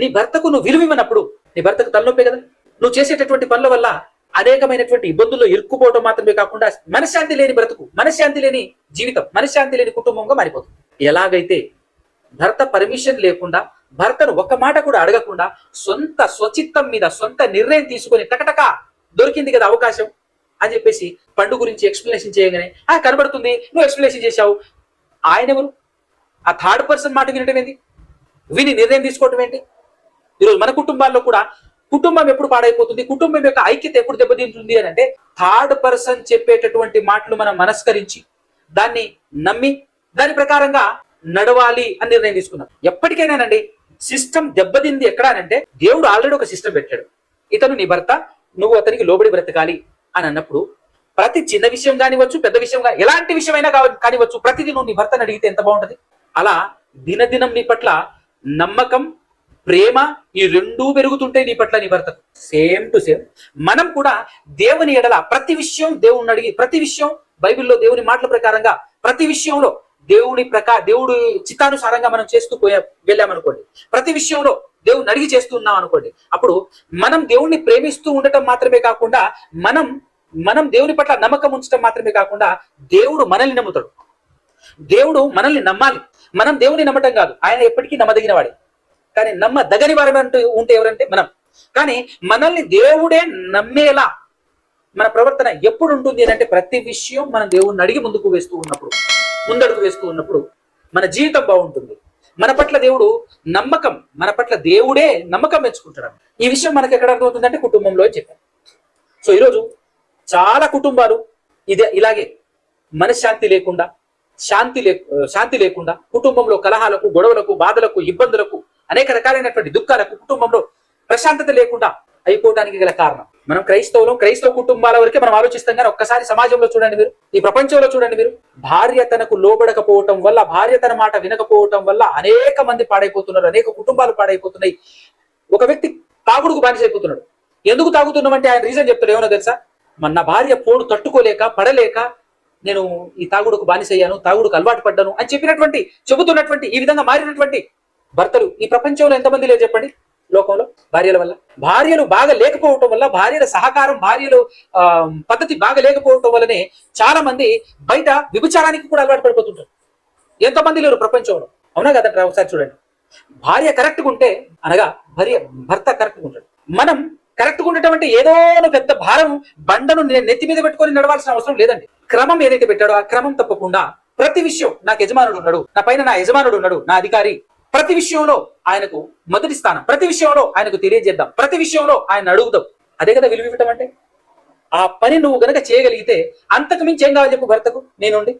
నీ భర్తకు నువ్వు విలువివ్వనప్పుడు నీ భర్తకు తలనొప్పే కదా. నువ్వు చేసేటటువంటి పనుల వల్ల అనేకమైనటువంటి ఇబ్బందుల్లో ఇరుక్కుపోవడం మాత్రమే కాకుండా మనశ్శాంతి లేని బ్రతుకు, మనశ్శాంతి లేని జీవితం, మనశ్శాంతి లేని కుటుంబంగా మారిపోతుంది. ఎలాగైతే భర్త పర్మిషన్ లేకుండా, భర్తను ఒక్క మాట కూడా అడగకుండా సొంత స్వచిత్తం మీద సొంత నిర్ణయం తీసుకొని టకటక దొరికింది కదా అవకాశం అని చెప్పేసి పండు గురించి ఎక్స్ప్లెనేషన్ చేయగానే కనబడుతుంది, నువ్వు ఎక్స్ప్లెనేషన్ చేశావు. ఆయన ఎవరు? ఆ థర్డ్ పర్సన్ మాట వినటం ఏంటి, విని నిర్ణయం తీసుకోవటం ఏంటి? ఈరోజు మన కుటుంబాల్లో కూడా కుటుంబం ఎప్పుడు పాడైపోతుంది, కుటుంబం యొక్క ఐక్యత ఎప్పుడు దెబ్బతింటుంది అని అంటే, థర్డ్ పర్సన్ చెప్పేటటువంటి మాటలు మనం మనస్కరించి దాన్ని నమ్మి దాని ప్రకారంగా నడవాలి అని నిర్ణయం తీసుకున్నాం. ఎప్పటికైనానండి సిస్టమ్ దెబ్బతింది ఎక్కడ అంటే, దేవుడు ఆల్రెడీ ఒక సిస్టమ్ పెట్టాడు. ఇతను నీ భర్త, నువ్వు అతనికి లోబడి బ్రతకాలి అని అన్నప్పుడు ప్రతి చిన్న విషయం కానివచ్చు, పెద్ద విషయం కానీ, ఎలాంటి విషయమైనా కానివచ్చు, ప్రతిదీ నువ్వు నీ భర్తను అడిగితే ఎంత బాగుంటది. అలా దినదినం నీ పట్ల నమ్మకం, ప్రేమ ఈ రెండూ పెరుగుతుంటే నీ పట్ల నీ భర్తకు సేమ్ టు సేమ్. మనం కూడా దేవుని ఎడల ప్రతి విషయం దేవుణ్ణి అడిగి, ప్రతి విషయం బైబిల్లో దేవుని మాటల ప్రకారంగా ప్రతి విషయంలో దేవుడు చిత్తానుసారంగా మనం చేస్తూ వెళ్ళామనుకోండి, ప్రతి విషయంలో దేవుడిని అడిగి చేస్తున్నాం అనుకోండి, అప్పుడు మనం దేవుణ్ణి ప్రేమిస్తూ ఉండటం మాత్రమే కాకుండా మనం దేవుని పట్ల నమ్మకం ఉంచడం మాత్రమే కాకుండా దేవుడు మనల్ని నమ్ముతాడు. దేవుడు మనల్ని నమ్మాలి. మనం దేవుని నమ్మటం కాదు, ఆయన ఎప్పటికీ నమ్మదగిన వాడే. కానీ నమ్మదగని వారు అంటూ ఉంటే ఎవరంటే మనం. కానీ మనల్ని దేవుడే నమ్మేలా మన ప్రవర్తన ఎప్పుడు ఉంటుంది అంటే, ప్రతి విషయం మనం దేవుణ్ణి అడిగి ముందడుగు వేస్తూ ఉన్నప్పుడు మన జీవితం బాగుంటుంది. మన పట్ల దేవుడే నమ్మకం పెంచుకుంటాడు. ఈ విషయం మనకి ఎక్కడ అర్థమవుతుందంటే కుటుంబంలో అని చెప్పాను. సో ఈరోజు చాలా కుటుంబాలు ఇలాగే మనశ్శాంతి లేకుండా, శాంతి లేకుండా, కుటుంబంలో కలహాలకు, గొడవలకు, బాధలకు, ఇబ్బందులకు, అనేక రకాలైనటువంటి దుఃఖాలకు, కుటుంబంలో ప్రశాంతత లేకుండా అయిపోవడానికి గల కారణం మనం క్రైస్తవ కుటుంబాల వరకే మనం ఆలోచిస్తాం. కానీ ఒక్కసారి సమాజంలో చూడండి మీరు, ఈ ప్రపంచంలో చూడండి మీరు, భార్య తనకు లోబడకపోవటం వల్ల, భార్య తన మాట వినకపోవటం వల్ల అనేక మంది పాడైపోతున్నారు, అనేక కుటుంబాలు పాడైపోతున్నాయి. ఒక వ్యక్తి తాగుడుకు బానిసైపోతున్నాడు. ఎందుకు తాగుతున్నామంటే ఆయన రీజన్ చెప్తాడు, ఏమన్నా తెలుసా? నా భార్య పోడు తట్టుకోలేక, పడలేక నేను ఈ తాగుడుకు బానిసయ్యాను, తాగుడుకు అలవాటు పడ్డాను అని చెబుతున్నటువంటి ఈ విధంగా మారినటువంటి భర్తలు ఈ ప్రపంచంలో ఎంతమంది లేదు చెప్పండి? లోకంలో భార్యల వల్ల, భార్యలు బాగా లేకపోవటం వల్ల, భార్యల సహకారం, భార్యలు పద్ధతి బాగా లేకపోవటం వల్లనే చాలా మంది బయట వ్యభిచారానికి కూడా అలవాటు పడిపోతుంటారు. ఎంతమంది లేరు ప్రపంచంలో? అవునా కదంటారా? ఒకసారి చూడండి. భార్య కరెక్ట్గా ఉంటే, అనగా భర్త కరెక్ట్గా ఉంటాడు. మనం కరెక్ట్గా ఉండటం అంటే ఏదో పెద్ద భారం, బండను నెత్తి మీద పెట్టుకొని నడవాల్సిన అవసరం లేదండి. క్రమం ఏదైతే పెట్టాడో ఆ క్రమం తప్పకుండా ప్రతి విషయం, నాకు యజమానుడు ఉన్నాడు, నా పైన నా యజమానుడు ఉన్నాడు, నా అధికారి, ప్రతి విషయంలో ఆయనకు మొదటి స్థానం, ప్రతి విషయంలో ఆయనకు తెలియజేద్దాం, ప్రతి విషయంలో ఆయన అడుగుదాం. అదే కదా విలువ ఇవ్వటం అంటే. ఆ పని నువ్వు గనక చేయగలిగితే అంతకు మించి ఏం కావాలి చెప్పు భర్తకు? నేనుండి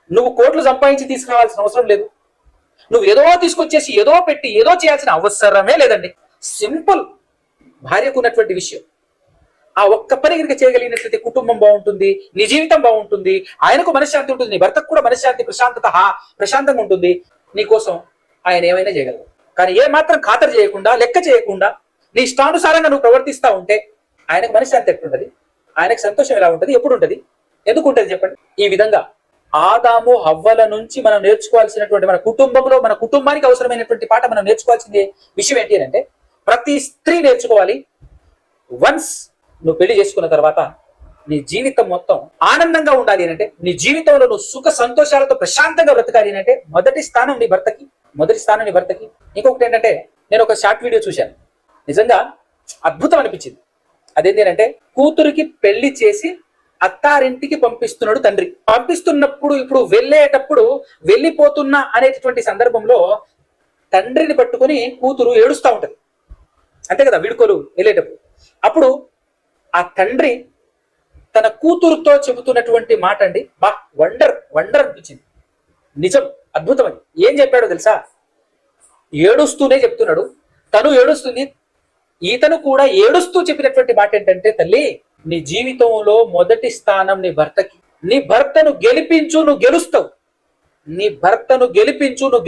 నువ్వు కోట్లు సంపాదించి తీసుకురావాల్సిన అవసరం లేదు. నువ్వు ఏదో తీసుకొచ్చేసి ఏదో పెట్టి ఏదో చేయాల్సిన అవసరమే లేదండి. సింపుల్. భార్యకు ఉన్నటువంటి విషయం ఆ ఒక్క పని కనుక చేయగలిగినట్లయితే కుటుంబం బాగుంటుంది, నీ జీవితం బాగుంటుంది, ఆయనకు మనశ్శాంతి ఉంటుంది, నీ భర్తకు కూడా మనశ్శాంతి ప్రశాంతంగా ఉంటుంది. నీకోసం ఆయన ఏమైనా చేయగలరు. కానీ ఏ మాత్రం ఖాతరు చేయకుండా, లెక్క చేయకుండా నీ ఇష్టానుసారంగా నువ్వు ప్రవర్తిస్తా ఉంటే ఆయనకు మనశ్శాంతి ఎట్లుంటది? ఆయనకు సంతోషం ఎలా ఉంటుంది? ఎప్పుడు ఉంటుంది? ఎందుకు ఉంటుంది చెప్పండి? ఈ విధంగా ఆదాము హవ్వల నుంచి మనం నేర్చుకోవాల్సినటువంటి మన కుటుంబానికి అవసరమైనటువంటి పాట మనం నేర్చుకోవాల్సింది విషయం ఏంటి అంటే, ప్రతి స్త్రీ నేర్చుకోవాలి. వన్స్ నువ్వు పెళ్లి చేసుకున్న తర్వాత నీ జీవితం మొత్తం ఆనందంగా ఉండాలి అంటే, నీ జీవితంలో నువ్వు సుఖ సంతోషాలతో ప్రశాంతంగా బ్రతకాలి అంటే మొదటి స్థానం నీ భర్తకి. ఇంకొకటి ఏంటంటే, నేను ఒక షార్ట్ వీడియో చూశాను, నిజంగా అద్భుతం అనిపించింది. అదేంటి అంటే, కూతురికి పెళ్లి చేసి అత్తారింటికి పంపిస్తున్నాడు తండ్రి. పంపిస్తున్నప్పుడు ఇప్పుడు వెళ్ళేటప్పుడు వెళ్ళిపోతున్నా అనేటటువంటి సందర్భంలో తండ్రిని పట్టుకుని కూతురు ఏడుస్తూ ఉంటది, అంతే కదా, విడుకోలు వెళ్ళేటప్పుడు. అప్పుడు ఆ తండ్రి తన కూతురుతో చెబుతున్నటువంటి మాట అండి, బా వండర్ అనిపించింది. నిజం, అద్భుతం. అని ఏం చెప్పాడో తెలుసా? ఏడుస్తూనే చెప్తున్నాడు, తను ఏడుస్తుంది, ఈతను కూడా ఏడుస్తూ చెప్పినటువంటి మాట ఏంటంటే, తల్లి నీ జీవితంలో మొదటి స్థానం నీ భర్తకి. నీ భర్తను గెలిపించు, నువ్వు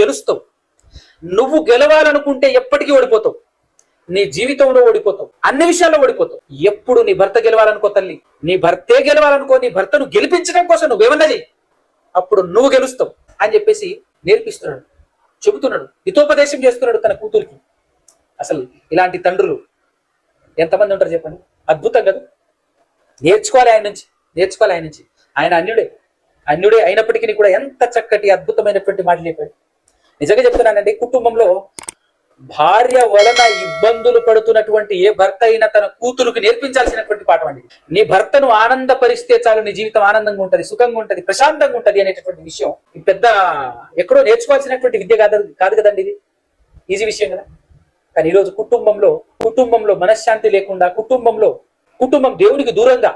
గెలుస్తావు. నువ్వు గెలవాలనుకుంటే ఎప్పటికీ ఓడిపోతావు. నీ జీవితంలో ఓడిపోతావు, అన్ని విషయాల్లో ఓడిపోతావు. ఎప్పుడు నీ భర్త గెలవాలనుకో తల్లి, నీ భర్తే గెలవాలనుకో, నీ భర్తను గెలిపించడం కోసం నువ్వేమన్నా చెయ్యి, అప్పుడు నువ్వు గెలుస్తావు అని చెప్పేసి నేర్పిస్తున్నాడు, చెబుతున్నాడు, హితోపదేశం చేస్తున్నాడు తన కూతురికి. అసలు ఇలాంటి తండ్రులు ఎంతమంది ఉంటారు చెప్పండి? అద్భుతం కదా. నేర్చుకోవాలి ఆయన నుంచి. ఆయన అన్యుడే అయినప్పటికీ కూడా ఎంత చక్కటి అద్భుతమైనటువంటి మాటలు చెప్పాడు. నిజంగా చెప్తున్నానండి, కుటుంబంలో భార్య వలన ఇబ్బందులు పడుతున్నటువంటి ఏ భర్త అయినా తన కూతురుకి నేర్పించాల్సినటువంటి పాఠం అండి. నీ భర్తను ఆనందపరిస్తే చాలు, నీ జీవితం ఆనందంగా ఉంటది, సుఖంగా ఉంటది, ప్రశాంతంగా ఉంటది అనేటటువంటి విషయం పెద్ద ఎక్కడో నేర్చుకోవాల్సినటువంటి విద్య కాదు కదండి. ఇది ఈజీ విషయం కదా. కానీ ఈరోజు కుటుంబంలో మనశ్శాంతి లేకుండా, కుటుంబం దేవునికి దూరంగా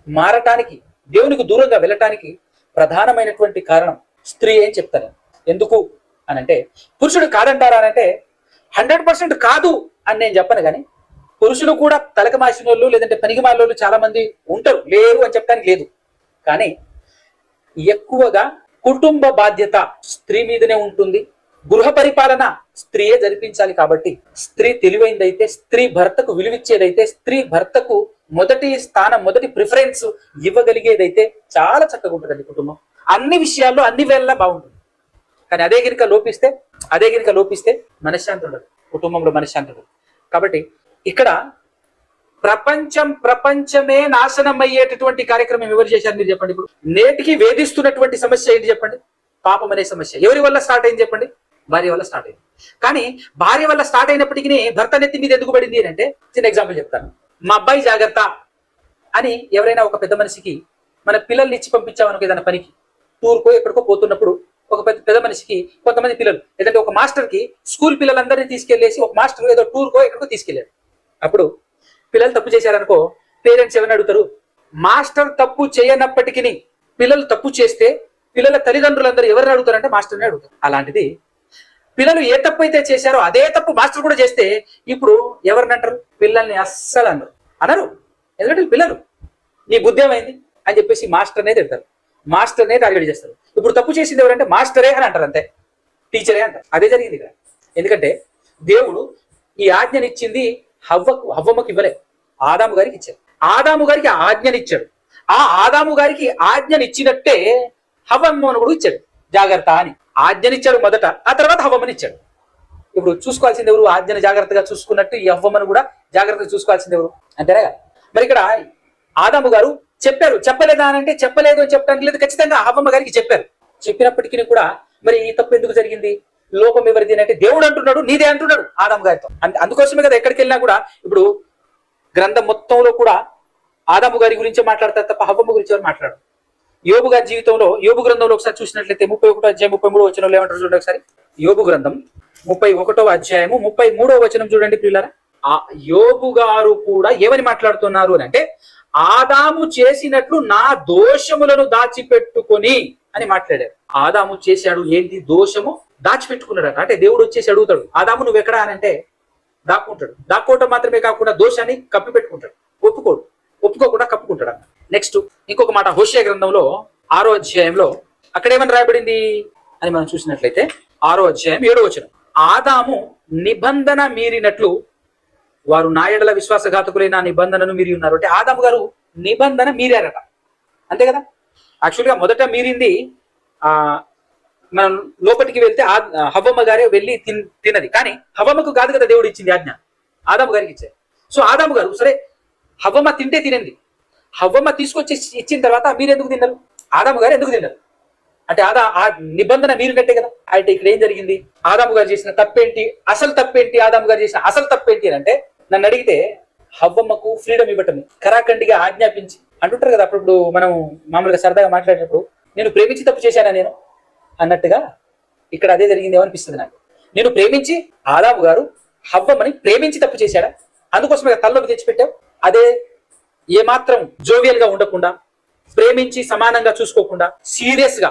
మారటానికి, దేవునికి దూరంగా వెళ్ళటానికి ప్రధానమైనటువంటి కారణం స్త్రీ అని చెప్తాను. ఎందుకు అనంటే, పురుషుడు కాదంటారా అనంటే 100% కాదు అని నేను చెప్పను. కానీ పురుషులు కూడా తలక మాసిన వాళ్ళు, లేదంటే పనికి మాలోళ్ళు చాలా మంది ఉంటారు, లేరు అని చెప్పడానికి లేదు. కానీ ఎక్కువగా కుటుంబ బాధ్యత స్త్రీ మీదనే ఉంటుంది. గృహ పరిపాలన స్త్రీయే జరిపించాలి. కాబట్టి స్త్రీ తెలివైందైతే, స్త్రీ భర్తకు విలువిచ్చేదైతే, స్త్రీ భర్తకు మొదటి స్థానం, మొదటి ప్రిఫరెన్స్ ఇవ్వగలిగేదైతే చాలా చక్కగా ఉంటుందండి కుటుంబం. అన్ని విషయాల్లో అన్ని వేళలా బాగుంటుంది. కానీ అదే గిరిక లోపిస్తే మనశ్శాంతి ఉండదు, కుటుంబంలో మనశ్శాంతి ఉండదు. కాబట్టి ఇక్కడ ప్రపంచమే నాశనం అయ్యేటటువంటి కార్యక్రమం ఎవరు చేశారు మీరు చెప్పండి? ఇప్పుడు నేటికి వేధిస్తున్నటువంటి సమస్య ఏంటి చెప్పండి? పాపం అనే సమస్య ఎవరి వల్ల స్టార్ట్ అయింది చెప్పండి? భార్య వల్ల స్టార్ట్ అయింది. కానీ భార్య వల్ల స్టార్ట్ అయినప్పటికీ భర్త నెత్తి మీద ఎందుకు పడింది అంటే, చిన్న ఎగ్జాంపుల్ చెప్తాను. మా అబ్బాయి జాగ్రత్త అని ఎవరైనా ఒక పెద్ద మనిషికి మన పిల్లల్ని ఇచ్చి పంపించామనుకో, ఏదైనా పనికి, టూర్కో ఎక్కడికో పోతున్నప్పుడు ఒక పెద్ద మనిషికి కొంతమంది పిల్లలు, లేదంటే ఒక మాస్టర్కి స్కూల్ పిల్లలందరినీ తీసుకెళ్లేసి ఒక మాస్టర్ ఏదో టూర్కో ఎక్కడికో తీసుకెళ్లాడు. అప్పుడు పిల్లలు తప్పు చేశారనుకో, పేరెంట్స్ ఎవరిని అడుగుతారు? మాస్టర్ తప్పు చేయనప్పటికీ పిల్లలు తప్పు చేస్తే పిల్లల తల్లిదండ్రులందరూ ఎవరిని అడుగుతారంటే మాస్టర్ని అడుగుతారు. అలాంటిది పిల్లలు ఏ తప్పు అయితే చేశారో అదే తప్పు మాస్టర్ కూడా చేస్తే ఇప్పుడు ఎవరిని అంటారు? పిల్లల్ని అస్సలు అనరు. ఎందుకంటే పిల్లలు నీ బుద్ధి ఏమైంది అని చెప్పేసి మాస్టర్నే తిడతారు, మాస్టర్నే టార్గెట్ చేస్తారు. ఇప్పుడు తప్పు చేసింది ఎవరంటే మాస్టరే అని అంటారు, అంతే, టీచరే అంటారు. అదే జరిగింది ఇక్కడ. ఎందుకంటే దేవుడు ఈ ఆజ్ఞనిచ్చింది హవ్వమ్మకి ఇవ్వలే, ఆదాము గారికి ఇచ్చాడు. ఆదాము గారికి ఆజ్ఞనిచ్చాడు. ఆ ఆదాము గారికి ఆజ్ఞనిచ్చినట్టే హవ్వమ్మను కూడా ఇచ్చాడు, జాగ్రత్త అని ఆజ్ఞనిచ్చాడు మొదట, ఆ తర్వాత హవ్వమ్మని ఇచ్చాడు. ఇప్పుడు చూసుకోవాల్సింది ఎవరు? ఆజ్ఞని జాగ్రత్తగా చూసుకున్నట్టు ఈ హవ్వమ్మను కూడా జాగ్రత్తగా చూసుకోవాల్సింది ఎవరు? అంతేనా? మరి ఇక్కడ ఆదాము గారు చెప్పారు, చెప్పలేదా అని అంటే చెప్పలేదు అని చెప్పడానికి లేదు, ఖచ్చితంగా హవ్వమ్మ గారికి చెప్పారు. చెప్పినప్పటికీ కూడా మరి ఈ తప్పు ఎందుకు జరిగింది? లోపం ఎవరిది అంటే దేవుడు అంటున్నాడు, నీదే అంటున్నాడు ఆదాము గారితో. అందుకోసమే కదా ఎక్కడికి వెళ్ళినా కూడా ఇప్పుడు గ్రంథం మొత్తంలో కూడా ఆదాము గారి గురించే మాట్లాడతారు తప్ప హవ్వమ్మ గురించి ఎవరు మాట్లాడు. యోబు గారి జీవితంలో, యోబు గ్రంథంలో ఒకసారి చూసినట్లయితే 31వ అధ్యాయం 33వ వచనంలో ఏమంటారు చూడండి ఒకసారి. యోబు గ్రంథం 31వ అధ్యాయము 33వ వచనం చూడండి ప్రియులారా. ఆ యోబు గారు కూడా ఏమని మాట్లాడుతున్నారు అని అంటే, ఆదాము చేసినట్లు నా దోషములను దాచిపెట్టుకొని అని మాట్లాడారు. ఆదాము చేశాడు ఏంటి? దోషము దాచిపెట్టుకున్నాడు. అంటే దేవుడు వచ్చేసి అడుగుతాడు, ఆదాము నువ్వు ఎక్కడా అని అంటే దాక్కుంటాడు. దాక్కోవటం మాత్రమే కాకుండా దోషాన్ని కప్పి పెట్టుకుంటాడు. ఒప్పుకోకుండా కప్పుకుంటాడు. నెక్స్ట్ ఇంకొక మాట, హోషేయ గ్రంథంలో 6వ అధ్యాయంలో అక్కడ ఏమని రాయబడింది అని మనం చూసినట్లయితే 6వ అధ్యాయం 7వ వచనం, ఆదాము నిబంధన మీరినట్లు వారు నా యెడల విశ్వాసఘాతకులైన నిబంధనను మీరి ఉన్నారు. అంటే ఆదాము గారు నిబంధన మీరారట, అంతే కదా. యాక్చువల్గా మొదట మీరింది మనం లోపలికి వెళ్తే హవ్వమ్మ గారే వెళ్ళి తిన్నది, కానీ హవ్వమ్మకు కాదు కదా దేవుడు ఇచ్చింది ఆజ్ఞ, ఆదాము గారికి ఇచ్చారు. సో ఆదాము గారు సరే హవ్వమ్మ తింటే తినింది, హవ్వమ్మ తీసుకొచ్చి ఇచ్చిన తర్వాత మీరు ఎందుకు తిన్నారు? ఆదాము గారు ఎందుకు తిన్నారు అంటే ఆ నిబంధన మీరినట్టే కదా. అయితే ఇక్కడ ఏం జరిగింది? ఆదాము గారు చేసిన తప్పేంటి? అసలు తప్పేంటి? ఆదాము గారు చేసిన అసలు తప్పేంటి అని అంటే, నన్ను అడిగితే హవ్వమ్మకు ఫ్రీడమ్ ఇవ్వటం, కరాఖండిగా ఆజ్ఞాపించి అంటుంటారు కదా అప్పుడు మనం మామూలుగా సరదాగా మాట్లాడేటప్పుడు, నేను ప్రేమించి తప్పు చేశానా నేను అన్నట్టుగా ఇక్కడ అదే జరిగింది ఏమనిపిస్తుంది నాకు. నేను ప్రేమించి, ఆదాము గారు హవ్వమ్మని ప్రేమించి తప్పు చేశాడా? అందుకోసమే తల్లోకి తెచ్చిపెట్టావు. అదే ఏమాత్రం జోవియల్ గా ఉండకుండా, ప్రేమించి సమానంగా చూసుకోకుండా, సీరియస్ గా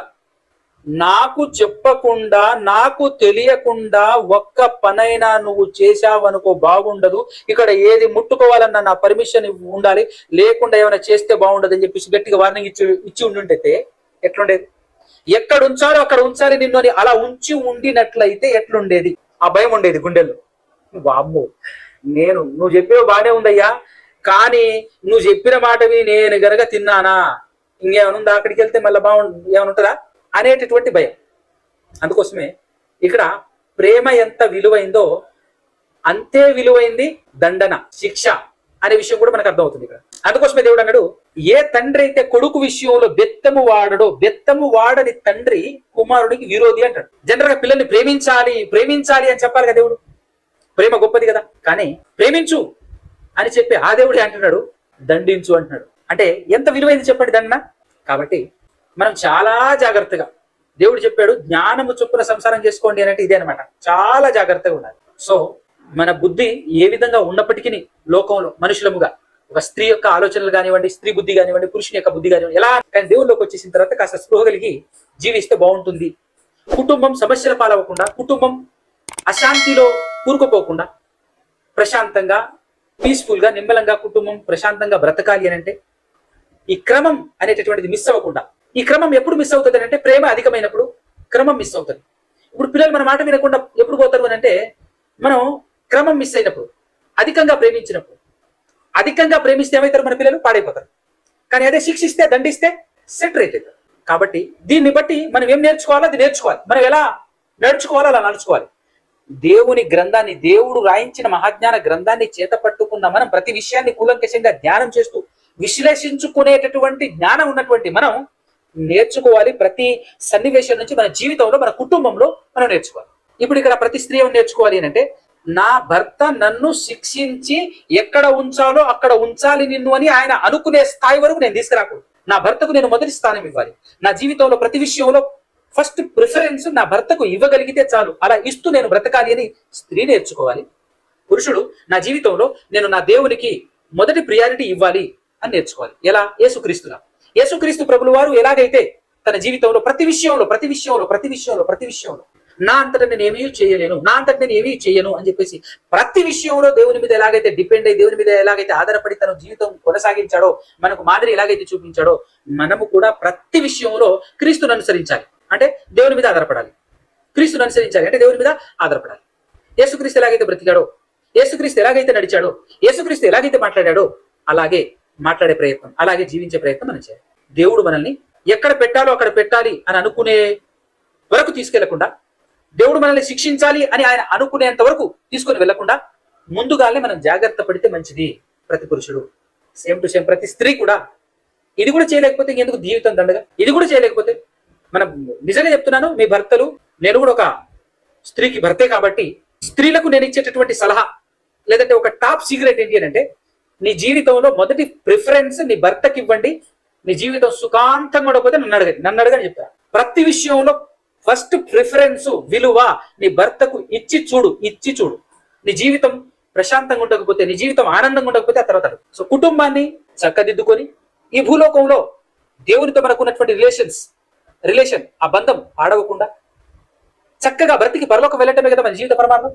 నాకు చెప్పకుండా నాకు తెలియకుండా ఒక్క పనైనా నువ్వు చేశావనుకో బాగుండదు, ఇక్కడ ఏది ముట్టుకోవాలన్నా నా పర్మిషన్ ఉండాలి, లేకుండా ఏమైనా చేస్తే బాగుండదు అని చెప్పేసి గట్టిగా వార్నింగ్ ఇచ్చి ఉండుంటే ఎట్లుండేది? ఎక్కడ ఉంచాలో అక్కడ ఉంచాలి నిన్ను అని అలా ఉంచి ఉండినట్లయితే ఎట్లుండేది? ఆ భయం ఉండేది గుండెల్లో. వామ్మో, నువ్వు చెప్పేవి బాగానే ఉందయ్యా, కానీ నువ్వు చెప్పిన మాటవి నేను గనక తిన్నానా ఇంకేమనుందా, అక్కడికి వెళ్తే మళ్ళీ ఏమైనా ఉంటుందా అనేటటువంటి భయం. అందుకోసమే ఇక్కడ ప్రేమ ఎంత విలువైందో అంతే విలువైంది దండన, శిక్ష అనే విషయం కూడా మనకు అర్థమవుతుంది ఇక్కడ. అందుకోసమే దేవుడు అన్నాడు, ఏ తండ్రి అయితే కొడుకు విషయంలో బెత్తము వాడడో, బెత్తము వాడని తండ్రి కుమారుడికి విరోధి అంటాడు. జనరల్ గా పిల్లల్ని ప్రేమించాలి అని చెప్పాలి కదా దేవుడు, ప్రేమ గొప్పది కదా. కానీ ప్రేమించు అని చెప్పి ఆ దేవుడే అంటున్నాడు దండించు అంటున్నాడు. అంటే ఎంత విలువైంది చెప్పండి దండన. కాబట్టి మనం చాలా జాగ్రత్తగా, దేవుడు చెప్పాడు జ్ఞానము చొప్పున సంసారం చేసుకోండి అని అంటే ఇదే అనమాట, చాలా జాగ్రత్తగా ఉండాలి. సో మన బుద్ధి ఏ విధంగా ఉన్నప్పటికీ లోకంలో మనుషులముగా, ఒక స్త్రీ యొక్క ఆలోచనలు కానివ్వండి, స్త్రీ బుద్ధి కానివ్వండి, పురుషుని యొక్క బుద్ధి కానివ్వండి, ఎలా కానీ దేవుళ్ళలోకి వచ్చేసిన తర్వాత కాస్త స్పృహ కలిగి జీవిస్తే బాగుంటుంది. కుటుంబం సమస్యల పాలవకుండా, కుటుంబం అశాంతిలో కూరుకుపోకుండా, ప్రశాంతంగా పీస్ఫుల్ గా నిమ్మలంగా కుటుంబం ప్రశాంతంగా బ్రతకాలి అని అంటే ఈ క్రమం అనేటటువంటిది మిస్ అవ్వకుండా. ఈ క్రమం ఎప్పుడు మిస్ అవుతుంది అంటే ప్రేమ అధికమైనప్పుడు క్రమం మిస్ అవుతుంది. ఇప్పుడు పిల్లలు మన మాట వినకుండా ఎప్పుడు పోతారు అని అంటే, మనం క్రమం మిస్ అయినప్పుడు, అధికంగా ప్రేమించినప్పుడు. అధికంగా ప్రేమిస్తే ఏమవుతారు? మన పిల్లలు పాడైపోతారు. కానీ అదే శిక్షిస్తే, దండిస్తే సెట్ రైట్ అవుతారు. కాబట్టి దీన్ని బట్టి మనం ఏం నేర్చుకోవాలో అది నేర్చుకోవాలి. మనం ఎలా నడుచుకోవాలో అలా నడుచుకోవాలి. దేవుని గ్రంథాన్ని, దేవుడు రాయించిన మహాజ్ఞాన గ్రంథాన్ని చేత పట్టుకున్న మనం ప్రతి విషయాన్ని కూలంకషంగా ధ్యానం చేస్తూ విశ్లేషించుకునేటటువంటి జ్ఞానం ఉన్నటువంటి మనం నేర్చుకోవాలి. ప్రతి సన్నివేశం నుంచి మన జీవితంలో, మన కుటుంబంలో మనం నేర్చుకోవాలి. ఇప్పుడు ఇక్కడ ప్రతి స్త్రీ ఏం నేర్చుకోవాలి అని అంటే, నా భర్త నన్ను శిక్షించి ఎక్కడ ఉంచాలో అక్కడ ఉంచాలి నిన్ను అని ఆయన అనుకునే స్థాయి వరకు నేను తీసుకురాకూడదు. నా భర్తకు నేను మొదటి స్థానం ఇవ్వాలి. నా జీవితంలో ప్రతి విషయంలో ఫస్ట్ ప్రిఫరెన్స్ నా భర్తకు ఇవ్వగలిగితే చాలు, అలా ఇస్తూ నేను బ్రతకాలి అని స్త్రీ నేర్చుకోవాలి. పురుషుడు నా జీవితంలో నేను నా దేవునికి మొదటి ప్రియారిటీ ఇవ్వాలి అని నేర్చుకోవాలి. ఎలా? యేసుక్రీస్తు ప్రభుల వారు ఎలాగైతే తన జీవితంలో ప్రతి విషయంలో నా అంతటా నేను ఏమీ చేయను అని చెప్పేసి ప్రతి విషయంలో దేవుని మీద ఎలాగైతే డిపెండ్ అయ్యి, దేవుని మీద ఎలాగైతే ఆధారపడి తన జీవితం కొనసాగించాడో, మనకు మాదిరి ఎలాగైతే చూపించాడో, మనము కూడా ప్రతి విషయంలో క్రీస్తును అనుసరించాలి. అంటే దేవుని మీద ఆధారపడాలి. క్రీస్తును అనుసరించాలి అంటే దేవుని మీద ఆధారపడాలి. యేసుక్రీస్తు ఎలాగైతే బ్రతికాడో, యేసుక్రీస్తు ఎలాగైతే నడిచాడో, యేసుక్రీస్తు ఎలాగైతే మాట్లాడాడో అలాగే మాట్లాడే ప్రయత్నం, అలాగే జీవించే ప్రయత్నం మనం చేయాలి. దేవుడు మనల్ని ఎక్కడ పెట్టాలో అక్కడ పెట్టాలి అని అనుకునే వరకు తీసుకెళ్లకుండా, దేవుడు మనల్ని శిక్షించాలి అని ఆయన అనుకునేంత వరకు తీసుకొని వెళ్లకుండా ముందుగానే మనం జాగ్రత్త పడితే మంచిది. ప్రతి పురుషుడు సేమ్ టు సేమ్, ప్రతి స్త్రీ కూడా ఇది కూడా చేయలేకపోతే ఇంకెందుకు జీవితం దండగా. ఇది కూడా చేయలేకపోతే మనం నిజంగా చెప్తున్నాను, మీ భర్తలు, నేను కూడా ఒక స్త్రీకి భర్తే కాబట్టి స్త్రీలకు నేను ఇచ్చేటటువంటి సలహా లేదంటే ఒక టాప్ సీక్రెట్ ఏంటి అని అంటే, నీ జీవితంలో మొదటి ప్రిఫరెన్స్ నీ భర్తకి ఇవ్వండి. నీ జీవితం సుఖాంతంగా ఉండకపోతే నన్ను అడగని చెప్తా. ప్రతి విషయంలో ఫస్ట్ ప్రిఫరెన్స్, విలువ నీ భర్తకు ఇచ్చి చూడు. నీ జీవితం ప్రశాంతంగా ఉండకపోతే, నీ జీవితం ఆనందంగా ఉండకపోతే ఆ తర్వాత సో కుటుంబాన్ని చక్కదిద్దుకొని ఈ భూలోకంలో దేవునితో మనకున్నటువంటి రిలేషన్ ఆ బంధం ఆడవకుండా చక్కగా బ్రతికి పరలోకం వెళ్ళటమే కదా మన జీవిత పరమార్థం.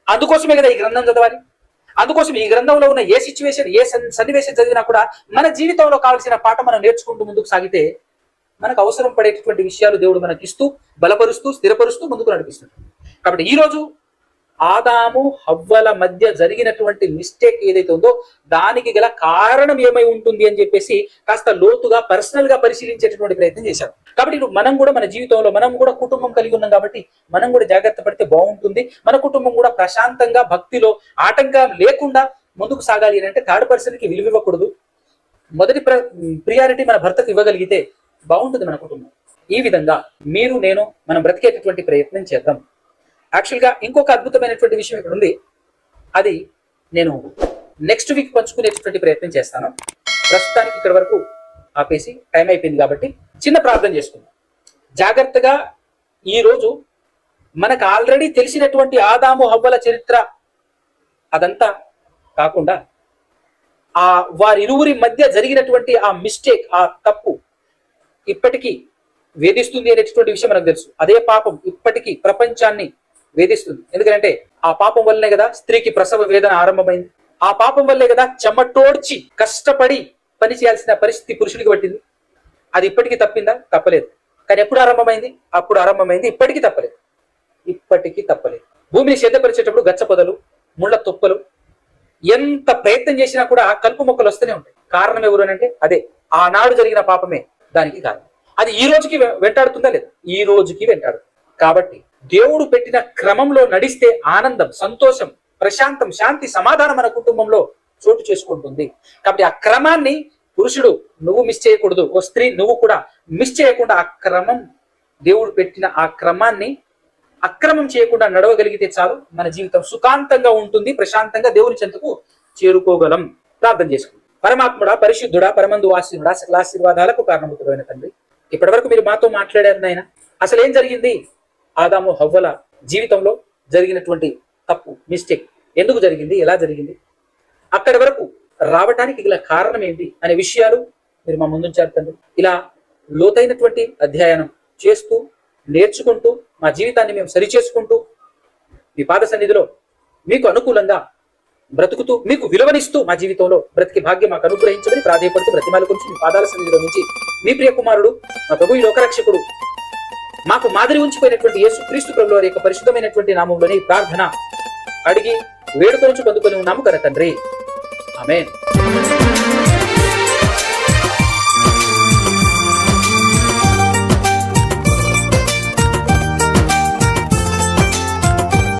అందుకోసమే కదా ఈ గ్రంథం చదవాలి. అందుకోసం ఈ గ్రంథంలో ఉన్న ఏ సిచ్యువేషన్, ఏ సన్నివేశం చదివినా కూడా మన జీవితంలో కావాల్సిన పాఠం మనం నేర్చుకుంటూ ముందుకు సాగితే మనకు అవసరం పడేటటువంటి విషయాలు దేవుడు మనకి ఇస్తూ, బలపరుస్తూ, స్థిరపరుస్తూ ముందుకు నడిపిస్తుంది. కాబట్టి ఈ రోజు ఆదాము హవ్వల మధ్య జరిగినటువంటి మిస్టేక్ ఏదైతే ఉందో దానికి గల కారణం ఏమై ఉంటుంది అని చెప్పేసి కాస్త లోతుగా పర్సనల్ గా పరిశీలించేటటువంటి ప్రయత్నం చేశారు. కాబట్టి మనం కూడా మన జీవితంలో మనం కూడా కుటుంబం కలిగి ఉన్నాం కాబట్టి మనం కూడా జాగ్రత్త పడితే బాగుంటుంది. మన కుటుంబం కూడా ప్రశాంతంగా భక్తిలో ఆటంకం లేకుండా ముందుకు సాగాలి అని అంటే థర్డ్ పర్సన్ కి విలువ ఇవ్వకూడదు. మొదటి ప్రియారిటీ మన భర్తకు ఇవ్వగలిగితే బాగుంటుంది మన కుటుంబం. ఈ విధంగా మీరు నేను మనం బ్రతికేటటువంటి ప్రయత్నం చేద్దాం. యాక్చువల్గా ఇంకొక అద్భుతమైనటువంటి విషయం ఇక్కడ ఉంది. అది నేను నెక్స్ట్ వీక్ పంచుకునేటటువంటి ప్రయత్నం చేస్తాను. ప్రస్తుతానికి ఇక్కడ వరకు ఆపేసి టైం అయిపోయింది కాబట్టి చిన్న ప్రార్థన చేసుకుందాం. జాగ్రత్తగా ఈరోజు మనకు ఆల్రెడీ తెలిసినటువంటి ఆదాము హవ్వల చరిత్ర అదంతా కాకుండా వారిరువురి మధ్య జరిగినటువంటి ఆ మిస్టేక్, ఆ తప్పు ఇప్పటికీ వేధిస్తుంది అనేటటువంటి విషయం మనకు తెలుసు. అదే పాపం ఇప్పటికీ ప్రపంచాన్ని వేధిస్తుంది. ఎందుకంటే ఆ పాపం వల్లనే కదా స్త్రీకి ప్రసవ వేదన ఆరంభమైంది. ఆ పాపం వల్లే కదా చెమటోడ్చి కష్టపడి పని చేయాల్సిన పరిస్థితి పురుషుడికి పట్టింది. అది ఇప్పటికీ తప్పిందా? తప్పలేదు. కానీ ఎప్పుడు ఆరంభమైంది? అప్పుడు ఆరంభమైంది. ఇప్పటికీ తప్పలేదు. భూమిని సేదపరిచేటప్పుడు గచ్చ పొదలు, ముళ్ళ తుప్పలు, ఎంత ప్రయత్నం చేసినా కూడా కలుపు మొక్కలు వస్తూనే ఉంటాయి. కారణం ఎవరు అంటే అదే ఆనాడు జరిగిన పాపమే దానికి కారణం. అది ఈ రోజుకి వెంటాడుతుందా? లేదు, ఈ రోజుకి వెంటాడుతుంది. కాబట్టి దేవుడు పెట్టిన క్రమంలో నడిస్తే ఆనందం, సంతోషం, ప్రశాంతం, శాంతి, సమాధానం మన కుటుంబంలో చోటు చేసుకుంటుంది. కాబట్టి ఆ క్రమాన్ని పురుషుడు నువ్వు మిస్ చేయకూడదు. ఓ స్త్రీ నువ్వు కూడా మిస్ చేయకుండా ఆ క్రమం, దేవుడు పెట్టిన ఆ క్రమాన్ని అక్రమం చేయకుండా నడవగలిగితే చాలు మన జీవితం సుఖాంతంగా ఉంటుంది. ప్రశాంతంగా దేవుని చెంతకు చేరుకోగలం. ప్రార్థన చేసుకుంటాం. పరమాత్ముడా, పరిశుద్ధుడా, పరమందు వాసినుడా, సకల ఆశీర్వాదాలకు కారణభూతుడైన తండ్రి, ఇప్పటి వరకు మీరు మాతో మాట్లాడారు నాయన. అసలు ఏం జరిగింది? ఆదాము హవ్వల జీవితంలో జరిగినటువంటి తప్పు, మిస్టేక్ ఎందుకు జరిగింది, ఎలా జరిగింది, అక్కడి వరకు రావటానికి గల కారణం ఏంటి అనే విషయాలు మీరు మా ముందుంచారు తండ్రి. ఇలా లోతైనటువంటి అధ్యయనం చేస్తూ, నేర్చుకుంటూ, మా జీవితాన్ని మేము సరిచేసుకుంటూ మీ పాద సన్నిధిలో మీకు అనుకూలంగా బ్రతుకుతూ, మీకు విలువనిస్తూ మా జీవితంలో బ్రతికి భాగ్యం మాకు అనుగ్రహించమని ప్రాధేయపడుతూ బ్రతిమాల గురించి మీ పాదాల సన్నిధిలో నుంచి మీ ప్రియ కుమారుడు, మా ప్రభు ఈ లోకరక్షకుడు, మాకు మాదిరి ఉంచిపోయినటువంటి యేసుక్రీస్తు ప్రభువు వారి యొక్క పరిశుద్ధమైనటువంటి నామంలోని ప్రార్థన అడిగి వేడుక నుంచి పొందుకొని ఉన్నాము కదా తండ్రి. ఆమేన్.